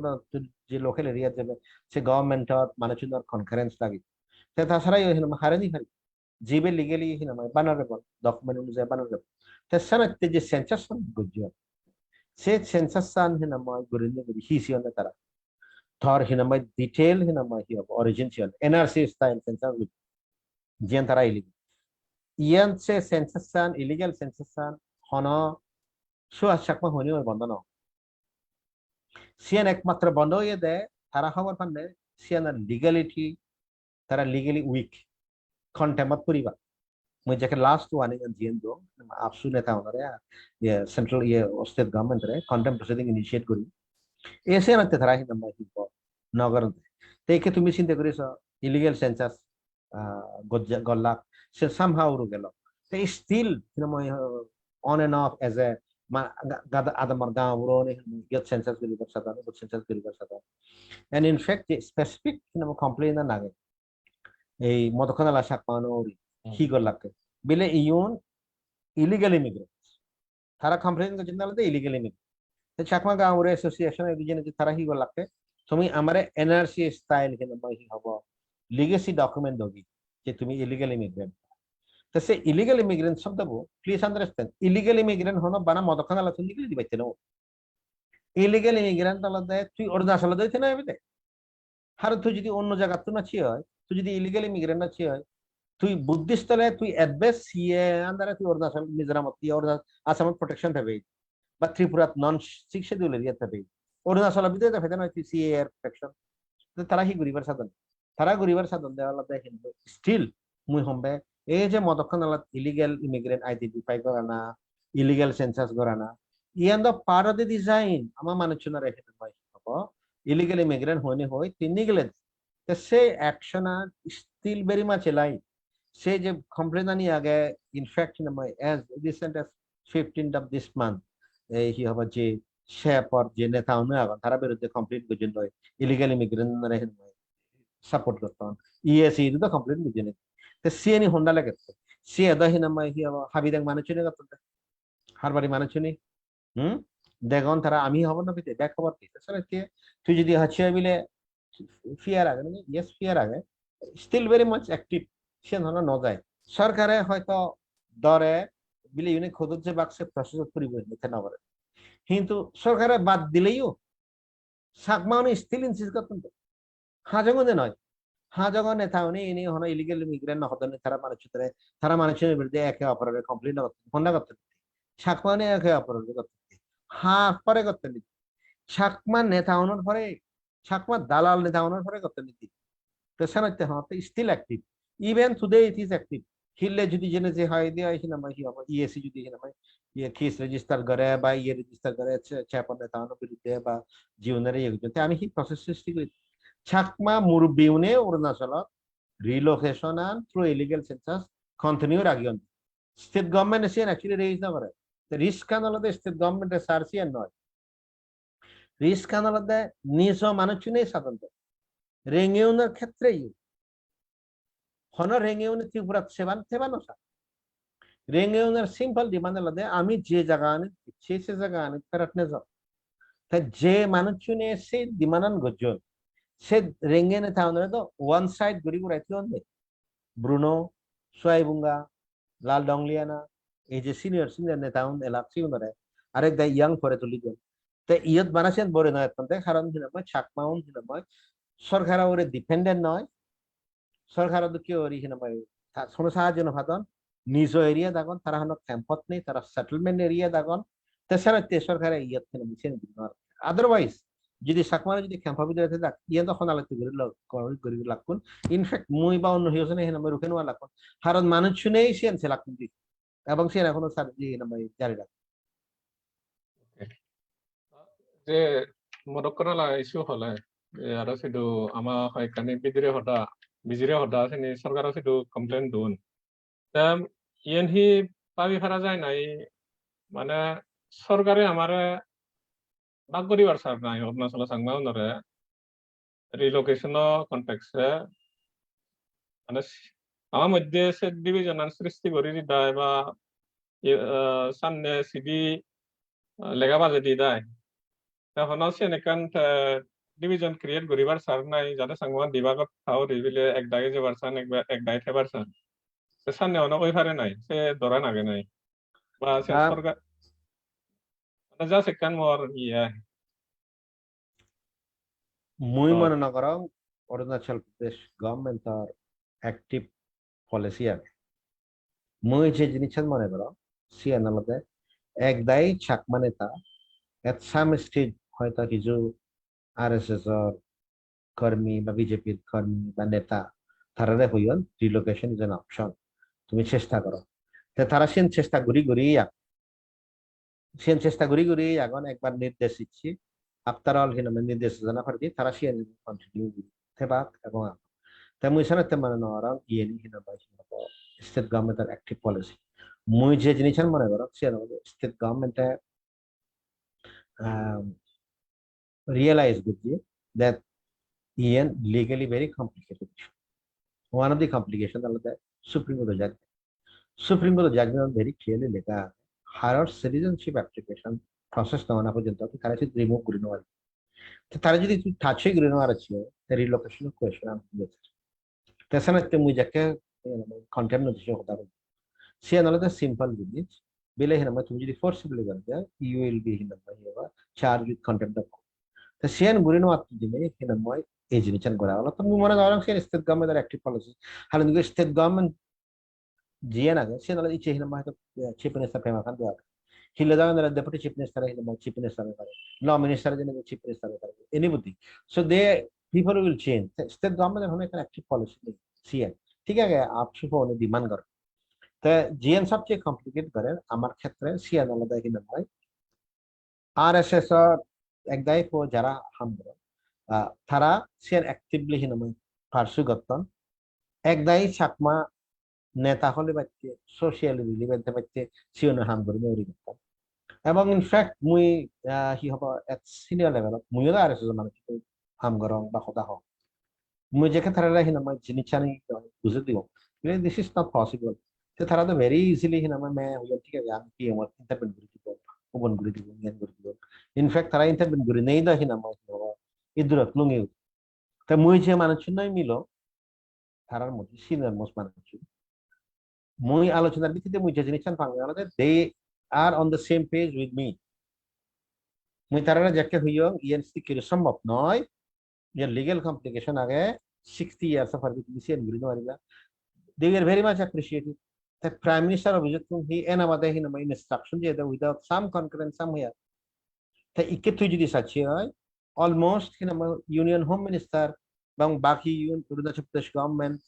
যে লোকাল এরিয়া যাবে সে গভর্নমেন্টর মানুষের কনফারেন্স লাগে তাছাড়াই হারেনি হারি জিবে লিগেলি বানারেবল ডকুমেন্ট অনুযায়ী বানারেবল তেসানাতে যে সেন্সাস বুঝছ সে সেন্সাস সান হিনাময় গরিনে গরি হিসিয়নে তারা থর হিনাময় ডিটেল হিনাময় হি অরিজিন ছিল এনআরসি স্টাইল সেন্সাস জিয়ান তারা ইলিগাল ইয়ান সে সেন্সাস সান ইলিগাল সেন্সাস সান হন সুহাস চাকমা হনি বন্ধ ন সিয়ান একমাত্র বন্ধ হয়ে দেয় তারা খবর পান্নে সিয়ানের লিগালিটি তারা লিগালি উইক কন্টেম্পট করিবা মই যাকে লাস্ট ওয়ানিং জিএন দো আপসু নেতা ওনারে সেন্ট্রাল স্টেট গভর্নমেন্ট রে কন্টেম্প প্রসিডিং ইনিশিয়েট করি এসে নাতে তারা হি নাম্বার হিব নগর তেকে তুমি চিন্তা করিস ইলিগাল সেন্সাস গল্লা সে সামহাউ রু গেল স্টিল অন এন্ড অফ এজ এ আদামার গাঁও উড়নে গেট সেন্সাস গলিবার সাদা গেট সেন্সাস গলিবার সাদা and in fact specific complain না লাগে এই মদখানালা শাকমানো হি গল্লাকে বিলে ইউন ইলিগাল ইমিগ্রেন্টস তারা কমপ্লেন করছেন তাহলে ইলিগাল ইমিগ্রেন্ট চাকমা গাঁও অ্যাসোসিয়েশন এদিকে যে তারা হি গল্লাকে তুমি আমারে এনআরসি স্টাইল কেন হি হব লিগেসি ডকুমেন্ট দবি যে তুমি ইলিগাল ইমিগ্রেন্ট তো সে ইলিগাল ইমিগ্রেন্ট শব্দ প্লিজ আন্ডারস্ট্যান্ড ইলিগাল ইমিগ্রেন্ট হনো বানা মদখানালা তুমি লিগেলি দিবাইতে না ইলিগাল ইমিগ্রেন্ট আলাদা তুই অরুণাচল দিতে না এবিতে আর তুই যদি অন্য জায়গা তুই না ছি হয় তুই যদি ইলিগাল ইমিগ্রেন্ট না ছি হয় তুই বুদ্ধিস্থলে তুই অ্যাডভাইস সিএ আন্দারে তুই অরুণাচল মিজোরাম আসামত প্রোটেকশন থাকবে বা ত্রিপুরাত নন 6 শিডিউল এরিয়া থাকবে অরুণাচল বিদে ফেদে না তুই সিএ এর প্রোটেকশন তারা হি গরিবার সাধন দেওয়া আলাদা স্টিল মুই হমবে এই যে মদক্ষণ আলাদা ইলিগাল ইমিগ্রেন্ট আইডেন্টিফাই করা না ইলিগাল সেন্সাস করা না ইয়ান the part of the design আমার মানুষজন রেখে হব ইলিগাল ইমিগ্রেন্ট হয়নি হয় তিনি গেলেন সে অ্যাকশন আর স্টিল ভেরি মাচ এলাই সে যে কমপ্লেন আনি আগে in fact as recent as 15th of this month হি হব যে শেপর যে নেতা উনি আগে তারা বিরুদ্ধে কমপ্লেন করছেন ইলিগাল ইমিগ্রেন্ট রেখে সাপোর্ট করতাম ইএসি তো কমপ্লেন করছেন তো সে নি হোন্ডা লাগে সে এদাহি নামাই হি হব হাবিদাং মানুষজনে করতে হারবারি মানুষজনে দেখুন তারা আমি হব না পিতে দেখ খবর কি তুই যদি হাসিয়া বিলে ফিয়ার আগে ইয়েস ফিয়ার আগে স্টিল ভেরি মাচ অ্যাক্টিভ সে ধরনের ন যায় সরকারে হয়তো দরে বিলে ইউনি খোঁজ যে বাক্সে প্রসেস পরিবহন নিতে না পারে কিন্তু সরকারে বাদ দিলেইও চাকমা উনি স্টিল ইনসিস্ট করতেন হাজঙ্গে নয় হাজঙ্গ নেতা উনি ইনি হন ইলিগাল ইমিগ্রেন্ট নহদনে তারা মানুষের বিরুদ্ধে একে অপরের কমপ্লেন করতেন হন্ডা করতেন চাকমা উনি একে অপরের করতেন পরে করতেন চাকমা নেতা হওয়ার পরে চাকমা দালাল নেতা হওয়ার পরে করতেন নীতি পেছানোতে হতে still active even today it is active হিললে যদি জেনে যে হয় দিয়ে আইসি নামাই কি হবে ইএসি যদি নামাই কেস রেজিস্টার করে বা রেজিস্টার করে চাপা নেতা হওয়ার বিরুদ্ধে বা জীবনের আমি কি প্রসেস সৃষ্টি করি চাকমা মুরব্বিউনে Arunachal relocation and through illegal census continue রাখিয়ন স্টেট গভর্নমেন্ট এসে অ্যাকচুয়ালি রেজ না করে রিস্ক আনালতে স্টেট গভর্নমেন্টের সার্সি আর নয় রিস্ক আনালতে নিজ মানুষজনেই স্বাতন্ত্র রেঙ্গিউনের ক্ষেত্রেই হন রেঙ্গিউনে ত্রিপুরা সেবানো রেঙ্গিউনের সিম্পল ডিমান্ড আলাদা আমি যে জায়গা আনি সে জায়গা আনি ফেরত নে যাও তাই যে মানুষজনে সে ডিমান্ড গজ্জন সে রেঙ্গেনে থাউনে তো ওয়ান সাইড গড়ি গুড়াইতে হন ব্রুনো সোয়াইবুঙ্গা লাল ডংলিয়ানা এই যে সিনিয়র নেতা এলাকা উনারে আরেক দা ইয়াং পরে তুলি দেন তো ইয়ত বানাছেন বড় নয় কারণ চাকমাউন সরকার ওরে ডিপেন্ডেন্ট নয় সরকার কেউ সাহায্য ভাতন নিজ এরিয়া দাগন তারা হলো ক্যাম্পত নেই তারা সেটেলমেন্ট এরিয়া দাগন তেসারা সরকারে ইয়ে থেকে মিছেন আদারওয়াইজ যদি সাকমারে যদি ক্যাম্পা ভিতরে থাকে ইয়ে তখন আলাদা করে লাগুন ইনফ্যাক্ট মুই বা অন্য হিউজনে হেন রুখে নেওয়া লাগুন কারণ মানুষ শুনেই সিয়ান সে লাগুন এবং সিয়ান এখনো স্যার জারি রাখুন যে মদকরা ইস্যু হলে আরো শুধু আমার হয়খানি বিজিরে হদা আছে সরকার শুধু কমপ্লেন দুন ইয়েন হি পাবি ফেরা যায় নাই মানে সরকারে আমার বাক করিবার সার নাই অরুণাচল চাকমা উনরে রিলোকেশন কন্টেক্সে মানে আমার মধ্যে সে ডিভিশন সৃষ্টি করে দিদায় বা সামনে সিডি লেখা বাজে দিদায় তখন সে নেকান ডিভিজন ক্রিয়েট করিবার সার নাই যাতে সাংবাদ বিভাগত থাও দিবিলে এক দাগে যাবার সান এক দাগে থেবার সান সে সামনে অনেক ওই ফারে নাই সে ধরা নাগে নাই বা সে সরকার যা সেখান মোর ইয়া মুই মনে না করো অরুণাচল প্রদেশ গভর্নমেন্ট আর অ্যাক্টিভ পলিসি আর মুই যে জিনিস মনে করো সিএন আলাদা এক দায়ী চাকমা নেতা এট সাম স্টেজ হয়তো কিছু আরএসএস এর কর্মী বা বিজেপির কর্মী বা নেতা তারা হইল রিলোকেশন ইজ এন অপশন তুমি চেষ্টা করো তারা সেন চেষ্টা ঘুরি এখন একবার নির্দেশ দিচ্ছি আফটার অল নির্দেশ জানা পারবি তারা সেন কন্টিনিউ থেবাক এবং তেমন ইসানে তেমন নরম ইয়েনি স্টেট গভর্নমেন্টের অ্যাক্টিভ পলিসি মুই যে জিনিস মনে করো সে state গভর্নমেন্টে realize that EN legally very complicated issue. One of the complications is that Supreme Court judgment. Supreme Court judgment very clearly lega higher citizenship application process na hona porjonto ki tara should remove kore newa to tara jodi touch kore newa ache the relocation question am yes tesana te mui jake content notice hota hobe she another simple business bile hina তুমি যদি forcibly করতে you will be hina charged with contempt of তো সেন গুরিনো আত্ম দিনে হিনা মই এই জিনিসন করা হলো তো মনে ধরো সেন স্টেট গভর্নমেন্টের অ্যাক্টিভ পলিসি হালে দিকে স্টেট গভর্নমেন্ট জিয়ে না সেন আলাদা ইচ্ছে হিনা মই তো চিফ মিনিস্টার পেমা খান দেওয়া হিলে দাও না ডেপুটি চিফ মিনিস্টার হিনা মই চিফ মিনিস্টার করে ল মিনিস্টার যেন চিফ মিনিস্টার করে anybody so they people will change state গভর্নমেন্টের হনে একটা অ্যাক্টিভ পলিসি নেই সিএন ঠিক আছে আপনি ফোনে ডিমান্ড করো তো জিএন সবচেয়ে কমপ্লিকেট করেন আমার ক্ষেত্রে সিএন আলাদা হিনা মই আরএসএস একদাই পো যারা হামগ্র তারা সিয়ার অ্যাক্টিভলি হিনময় পার্সু গতন একদাই চাকমা নেতা হলে বাচ্চে সোশিয়ালি রিলিভেন্ট বাচ্চে সিয়ন হামগ্র মেউরি গতন এবং ইনফ্যাক্ট মুই হি হব এট সিনিয়র লেভেল মুইও আর এসে মানে হামগ্র বা কথা হোক মুই যেকে তারা হিনময় জিনিসানি বুঝে দিব দিস ইজ নট পসিবল তো তারা তো ভেরি ইজিলি হিনময় মে হইল ঠিক আছে আমি কি আমার ইন্টারভেন্ট করে দিব ওপেন করে দিব জ্ঞান করে দিব ইনফ্যাক্ট তারা ইন্টারভেন্ট করে নেই দেখি না ইদুরত লুঙ্গি তা মুই যে মানুষ নয় মিলো তারার মধ্যে সিনিয়র মোস্ট মানুষ মুই আলোচনার ভিত্তিতে মুই যে জিনিস পাঙ্গে they are on the same page with me মুই তারা যাকে হইও ইএনসি কি সম্ভব নয় যে লিগ্যাল কমপ্লিকেশন আগে 60 ইয়ার্স অফ আর্বিট্রেশন গুলি নরিলা they are very much appreciated the prime minister of Egypt he enamade him instruction without some concurrence somewhere the ikethu jodi sachi hoy almost union home minister bang baki Arunachal Pradesh government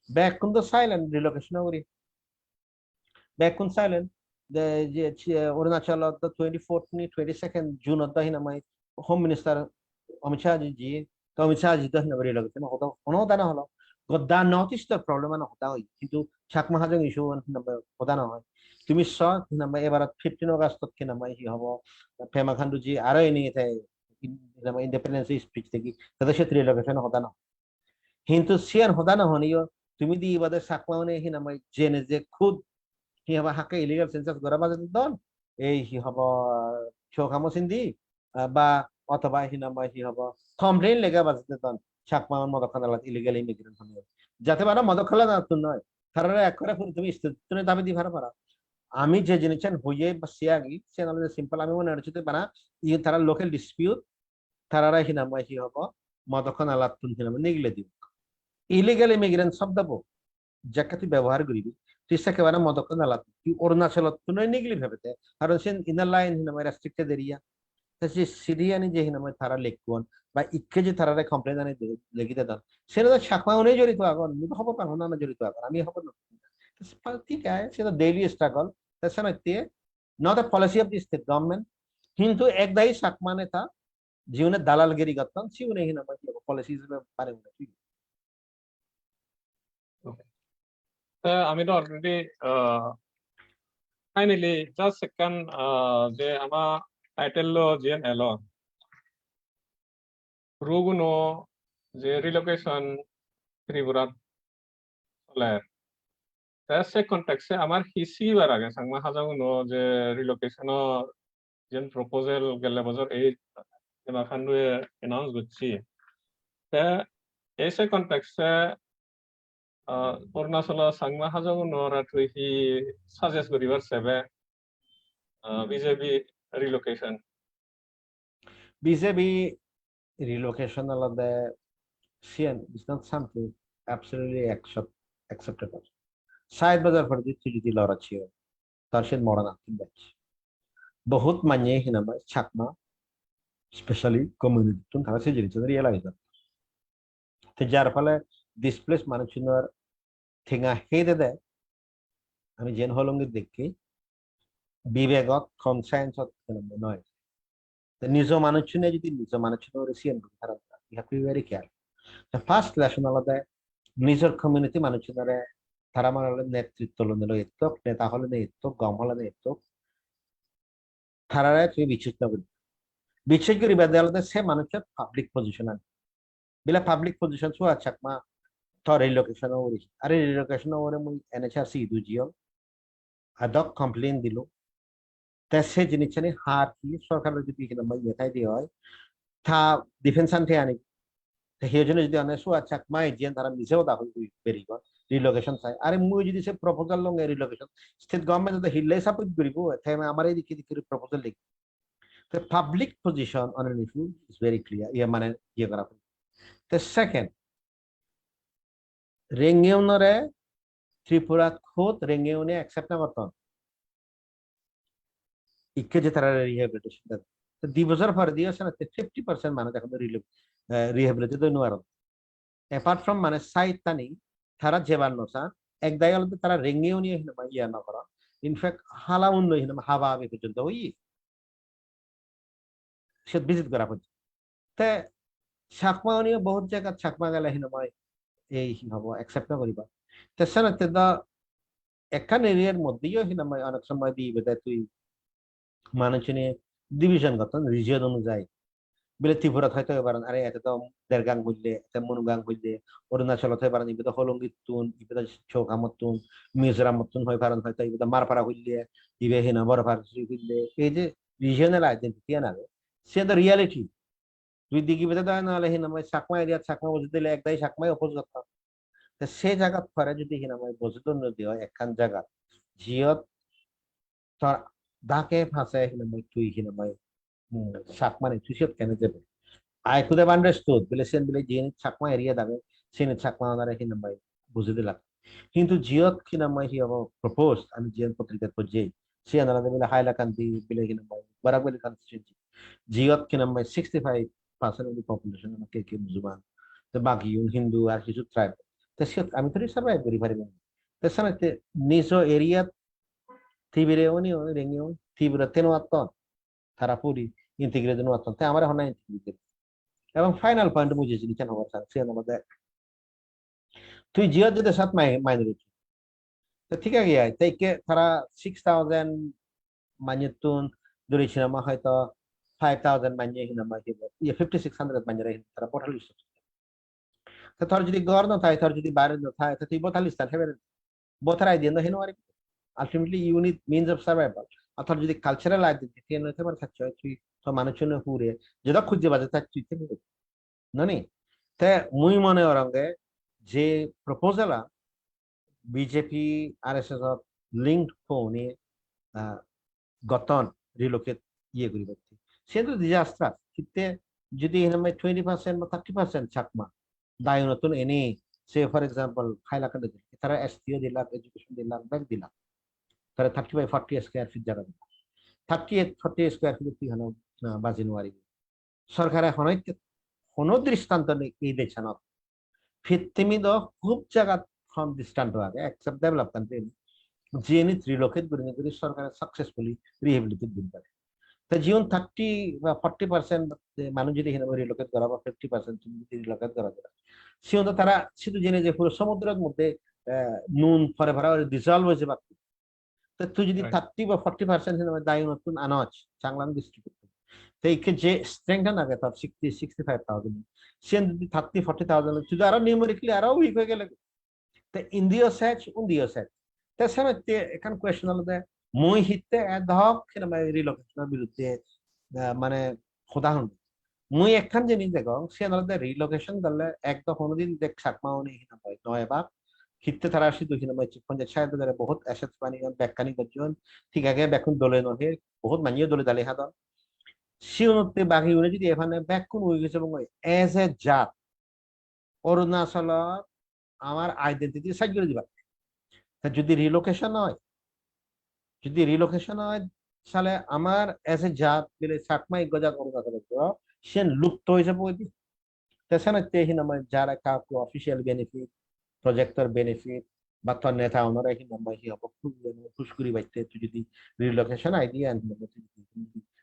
back on the silent relocation ori back on silent the Arunachal of the 24th 22nd June of the home minister Amit Shah ji to Amit Shah ji the relocation hoto ono dana holo গদ্দা north ইস্টের problem না হতা হয় কিন্তু Chakma Hajong issue হতা না হয় তুমি স এবার 15 আগস্ট কি নামাই হি হব ফেমা খান্ডু জি আরো এনি ইন্ডিপেন্ডেন্স স্পিচ থেকে তাদের সাথে রিলোকেশন হতা না কিন্তু সিয়ার হতা না হনিও তুমি দি বাদে চাকমা মানে হি নামাই জেনে যে খুদ হি হবা হাকে ইলিগাল সেন্সাস গরা বাজে দন এই হি হব চোখামো সিন্ধি বা অথবা হি নামাই হি হব কমপ্লেইন লেগা বাজে দন চাকমা মদখানালাত ইলিগাল ইমিগ্রেন্ট হনিও যাতে বারা মদখালা না তুন নয় তারা এক করে তুমি তুমি দাবি দি ভাড়া পারা আমি যে জিনিসেন হইয়ে বা সিয়াগি সে নালে সিম্পল আমি মনে হচ্ছে বানা ই তারা লোকাল ডিসপিউট তারা হি নামাই হি হব মদখানালাত তুন হিনাম নিগলে দিব ইলিগাল ইমিগ্রেন্ট শব্দ বো যাকে তুই ব্যবহার করিবি Tisa ke wana modok na lat. Arunachal tu no nigli bhabete. Haron sen inner line hina mai restricted area. Tasi Syria ni je hina mai thara lekkuan. Ba ikke je thara re complaint ani legite dan. Seno da chakma une jori to agon. Mi to hobo pan hona na jori to agon. Ami hobo no. ठीक है. See the daily struggle. That's not it. Not the policy of the state government. Hindu एक दाई chakma ने था. जीवने दालालगिरी करता. सी उन्हें hina mai policies में पारे उन्हें. আমি তো already finally just second যে আমার টাইটেল লো জিএন এলো রুগুনো যে রিলোকেশন ত্রিপুরা চলে সে কনটেক্সে আমার হিসি বার আগে সাংমা হাজাগুনো যে রিলোকেশন যেন প্রপোজাল গেলে বছর এই এমাখানুয়ে এনাউন্স করছি এসে কনটেক্সে Arunachal Sangma Hajongs he suggest river sebe BJP relocation. BJP relocation alada CN is not something absolutely acceptable. Side bazar for this judi lora chiyo. Tarshin modern acting batch. Bahut manye hinama chakma especially community tun thara se jiri chadri realize that. Te jar phale displaced manuchunar thinga hede de ami jen holongi dekki bibegot conscience of noy the nizo manuchune jodi nizo manuchune resian thara you have to be very careful. The first lesson alada nizo community manuchunare thara manale netritto londelo ettok neta hole ne ettok gam hole ne ettok tharare tumi bichitna kori bichit kori badalada se manuchar public position an bila public position Suhas Chakma for relocation over are relocation over mu NHRC idujio adok complaint dilo tese jinichani har ki sarkar jodi kina mai yetai di hoy tha defense ante ani the hejone jodi ane Suhas Chakma jen thara miseo da hoy berigo relocation sai are mu jodi se proposal long relocation state government the hillai support goribo thai amare dikhi proposal lik the public position on an issue is very clear ye mane ye kara the second Rengeunore Tripura khot rengeune accept na korton ikke je tara rehabilitation da to dibozar for diyo sana 50% mane dekho rehabilitation no aro apart from mane site tani tara jebanno sa ek dayal tara rengeune hina ma ya na kora in fact hala unno hina haba abe pojonto hoi se visit kora poj te chakma uniyo bahut jaga chakma gala hina mai এই হবো accept না করিবা তেছাড়া তেদা একান এরিয়ার মধ্যেও হিনামাই অনেক সময় দিবে তুই মানুষনে ডিভিশন করতেন রিজিয়ন অনুযায়ী বলে ত্রিপুরা হয়তো পারেন আরে এত তো দেড়গাং বুঝলে এত মনুগাং বুঝলে অরুণাচল হতে পারেন ইবে তো হলঙ্গিত তুন ইবে তো চৌকামত তুন মিজোরাম তুন হয়ে পারেন হয়তো ইবে তো মারপাড়া হইলে ইবে হিনা বরফার হইলে এই যে রিজিয়নাল আইডেন্টিটি আনাবে সে দ্য রিয়ালিটি তুই দিকে বেঁধে দেয় নাহলে হিনামাই চাকমা এরিয়া চাকমা বুঝে দিলে একদাই চাকমাই অপোজ করতাম সে জায়গাত ফরে যদি হিনামাই বুঝে নদী হয় একখান জায়গা জিয়ত তোর দাকে ফাঁসে হিনামাই তুই হিনামাই চাকমানে তুই সিয়ত কেন যাবে I could have understood বলে সেন বলে জিন চাকমা এরিয়া দাবে সেন চাকমা আনারে হিনামাই বুঝে দিলাম কিন্তু জিয়ত হিনামাই হি অব প্রপোজ আমি জিয়ন পত্রিকা পড়ে সে আনারে বলে হাইলাকান্দি বলে হিনামাই বরাবলি constituency জিয়ত হিনামাই 65% of the population of KK Mizoram, the Bagi, Hindu, or Hindu tribe. The Sikh, I mean, there is survive very well. The son of the Niso area, Tibireoni, Renio, Tibra Tenuaton, Tarapuri, integrated Nuaton, Tamara Hona integrated. And final point of Mujis, you can say about that. To judge the Sat minority. The Tigaya, take it Tara 6,000 Manutun, Durichinama Haita. 5,000 manye hina ma hibo ye 5600 manye hin tara portal list ta thor jodi gor no thai thor jodi bare no thai ta tibo thalis tan hebe bothar idea no hino ari ultimately you need means of survival athor jodi cultural identity no the mar thakcho tu to manuchone hure jeda khujje baje ta tu te nani te mui mone orange je proposal a BJP RSS of linked phone goton relocate ye gori batti সেটা disaster কিতে যদি এখানে 20% বা 30% চাকমা দায়নতুন এনে সে for example খাইলাকান তারা এসটিও দিলাম education দিলাম bank দিলাম তারা 30 by 40 স্কয়ার ফিট জায়গা দিলাম 38-40 স্কয়ার ফিট তুই হলো বাজি নোয়ারি সরকার এখন কোনো দৃষ্টান্ত নেই এই দেশে না ফিত্তিমিদ খুব জায়গা ফ্রম দৃষ্টান্ত আগে accept develop country GNE relocate করে সরকার সাকসেসফুলি রিহেবিলিটেট দিতে পারে তা জীবন 30 বা 40% মানুষ যদি এখানে রিলোকেট করা বা 50% যদি রিলোকেট করা যায় সেও তারা শুধু জেনে যে পুরো সমুদ্রের মধ্যে নুন ফরে ভরা ডিজলভ হয়েছে বাকি তা তুই যদি 30 বা 40% দায়ী নতুন আনাজ চাংলাং ডিস্ট্রিক্ট তো এই যে স্ট্রেংথ আগে তার 60-65,000 সে যদি 30-40,000 যদি আরো নিউমেরিক্যালি আরো উইক হয়ে গেলে তো ইন্ডিয়া সেচ উন্ডিয়া সেচ তাছাড়া এখান কোয়েশ্চন হলো যে মই হিতে ধক রিলোকেশনের বিরুদ্ধে মানে উদাহরণ মই একখান জিনিস দেখো সে আলাদা রিলোকেশন করলে একদম কোনোদিন দেখ চাকমাও নেই নয় বা হিতে তারা আসি দুই নম্বর পঞ্চায়েত সাহেব বহুত এসেট পানি ব্যাখ্যানি করছেন ঠিক আগে ব্যাকুন দলে নহে বহুত মানিয়ে দলে দালে হাত সিউনতে বাকি উনি যদি এখানে ব্যাকুন হয়ে গেছে এবং এজ এ জাত অরুণাচল আমার আইডেন্টিটি সাইড করে দিবা যদি রিলোকেশন হয় তাহলে আমার এজ এ জাত বলে চাকমা গজাত অরুণাচল সে লুপ্ত হয়ে যাবে ওই তাছাড়া তেহিন আমার যারা কাউকে অফিসিয়াল বেনিফিট প্রজেক্টর বেনিফিট বা তোর নেতা ওনারা কি নাম্বার কি হবো খুশকুরি বাইতে তুই যদি রিলোকেশন আইডিয়া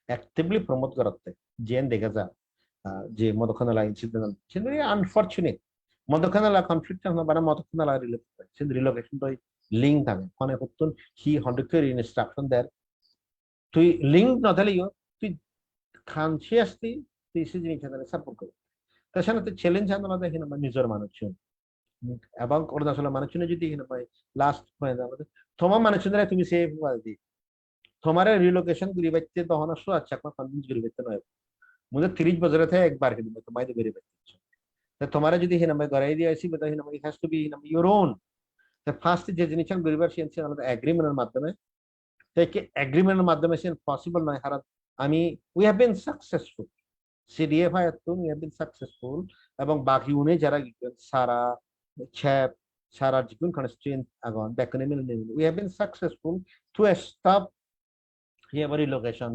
অ্যাক্টিভলি প্রমোট করতে জেন দেখা যা যে মদখানালা ইনসিডেন্ট সেটা আনফরচুনেট মদখানালা কনফ্লিক্ট মানে মদখানালা রিলোকেশন তো লিঙ্ক থাকে ফোনে হতুন হি হন্ড্রেড ইনস্ট্রাকশন দেয় তুই লিঙ্ক নথালেও তুই কনসিয়াসলি তুই সে জিনিস সাপোর্ট করবি তাছাড়া তো চ্যালেঞ্জ আন্দোলন দেখি না নিজের মানুষ এবং অরুণাচলের মানুষ যদি লাস্ট তোমার মানুষ তুমি সেফ দি তোমার রিলোকেশন করি বাইতে তখন সুহাস চাকমা কনভিন্স করি বাইতে নয় মুঝে 30 বছরে থেকে একবার খেলি তোমায় তো করি বাইতে তোমার যদি হিনামাই গড়াই দিয়ে আসি বেটা হিনামাই has to be your own first যে জিনিস গরিবার সে আমাদের এগ্রিমেন্টের মাধ্যমে থেকে এগ্রিমেন্টের মাধ্যমে সে পসিবল নয় কারণ আমি we have been successful CDF আয়াতুন উই হ্যাভ বিন সাকসেসফুল এবং বাকি উনি যারা সারা চ্যাপ সারা জিকুন কনস্টিটিউয়েন্ট আগন ব্যাকনেমিল we have been successful to stop relocation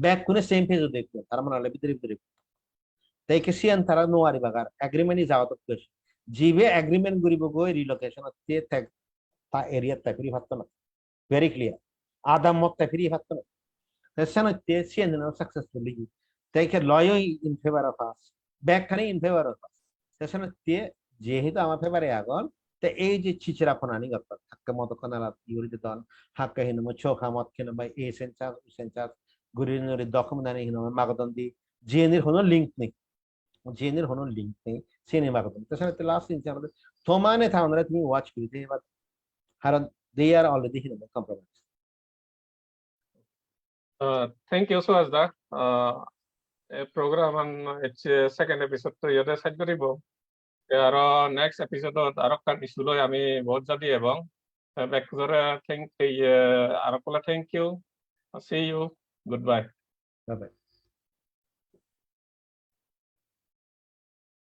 back কোনে সেম পেজ দেখো তার মানে ভিতরে তাই কে সিয়ান তারা নোয়ারি বাগার agreement is out of question জিবে এগ্রিমেন্ট করিব গই রিলোকেশন তে তা এরিয়া তা ফ্রি হাত না ভেরি ক্লিয়ার আদাম মত তা ফ্রি হাত না তাছাড়া তে সিয়ান না সাকসেসফুলি তাই কে লয় ইন ফেভার অফ আস ব্যাক খানে ইন ফেভার অফ আস তাছাড়া তে যেহেতু আমার ফেভারে আগন তে এই যে চিচরা ফনানি গত হাক্কা মত খানালা ইউরিতে দন হাক্কা হিন ম চোখা মত কেন বাই এ সেন্সাস গুরিনরি ডকুমেন্টারি হিন মাগদন্দি জেনের হনো লিংক নেই জেনের হনো লিংক নেই সেনে মাগদন তাছাড়া তে লাস্ট ইন আমাদের থমানে থাউনরা তুমি ওয়াচ করিতে এবার কারণ দে আর অলরেডি হিন compromise Thank you, Suhas da. Program on its second episode to your side karibo. Aro next episode aro kan issue loi ami bahut jadi ebong back jore thank you. See you. Goodbye. Bye bye.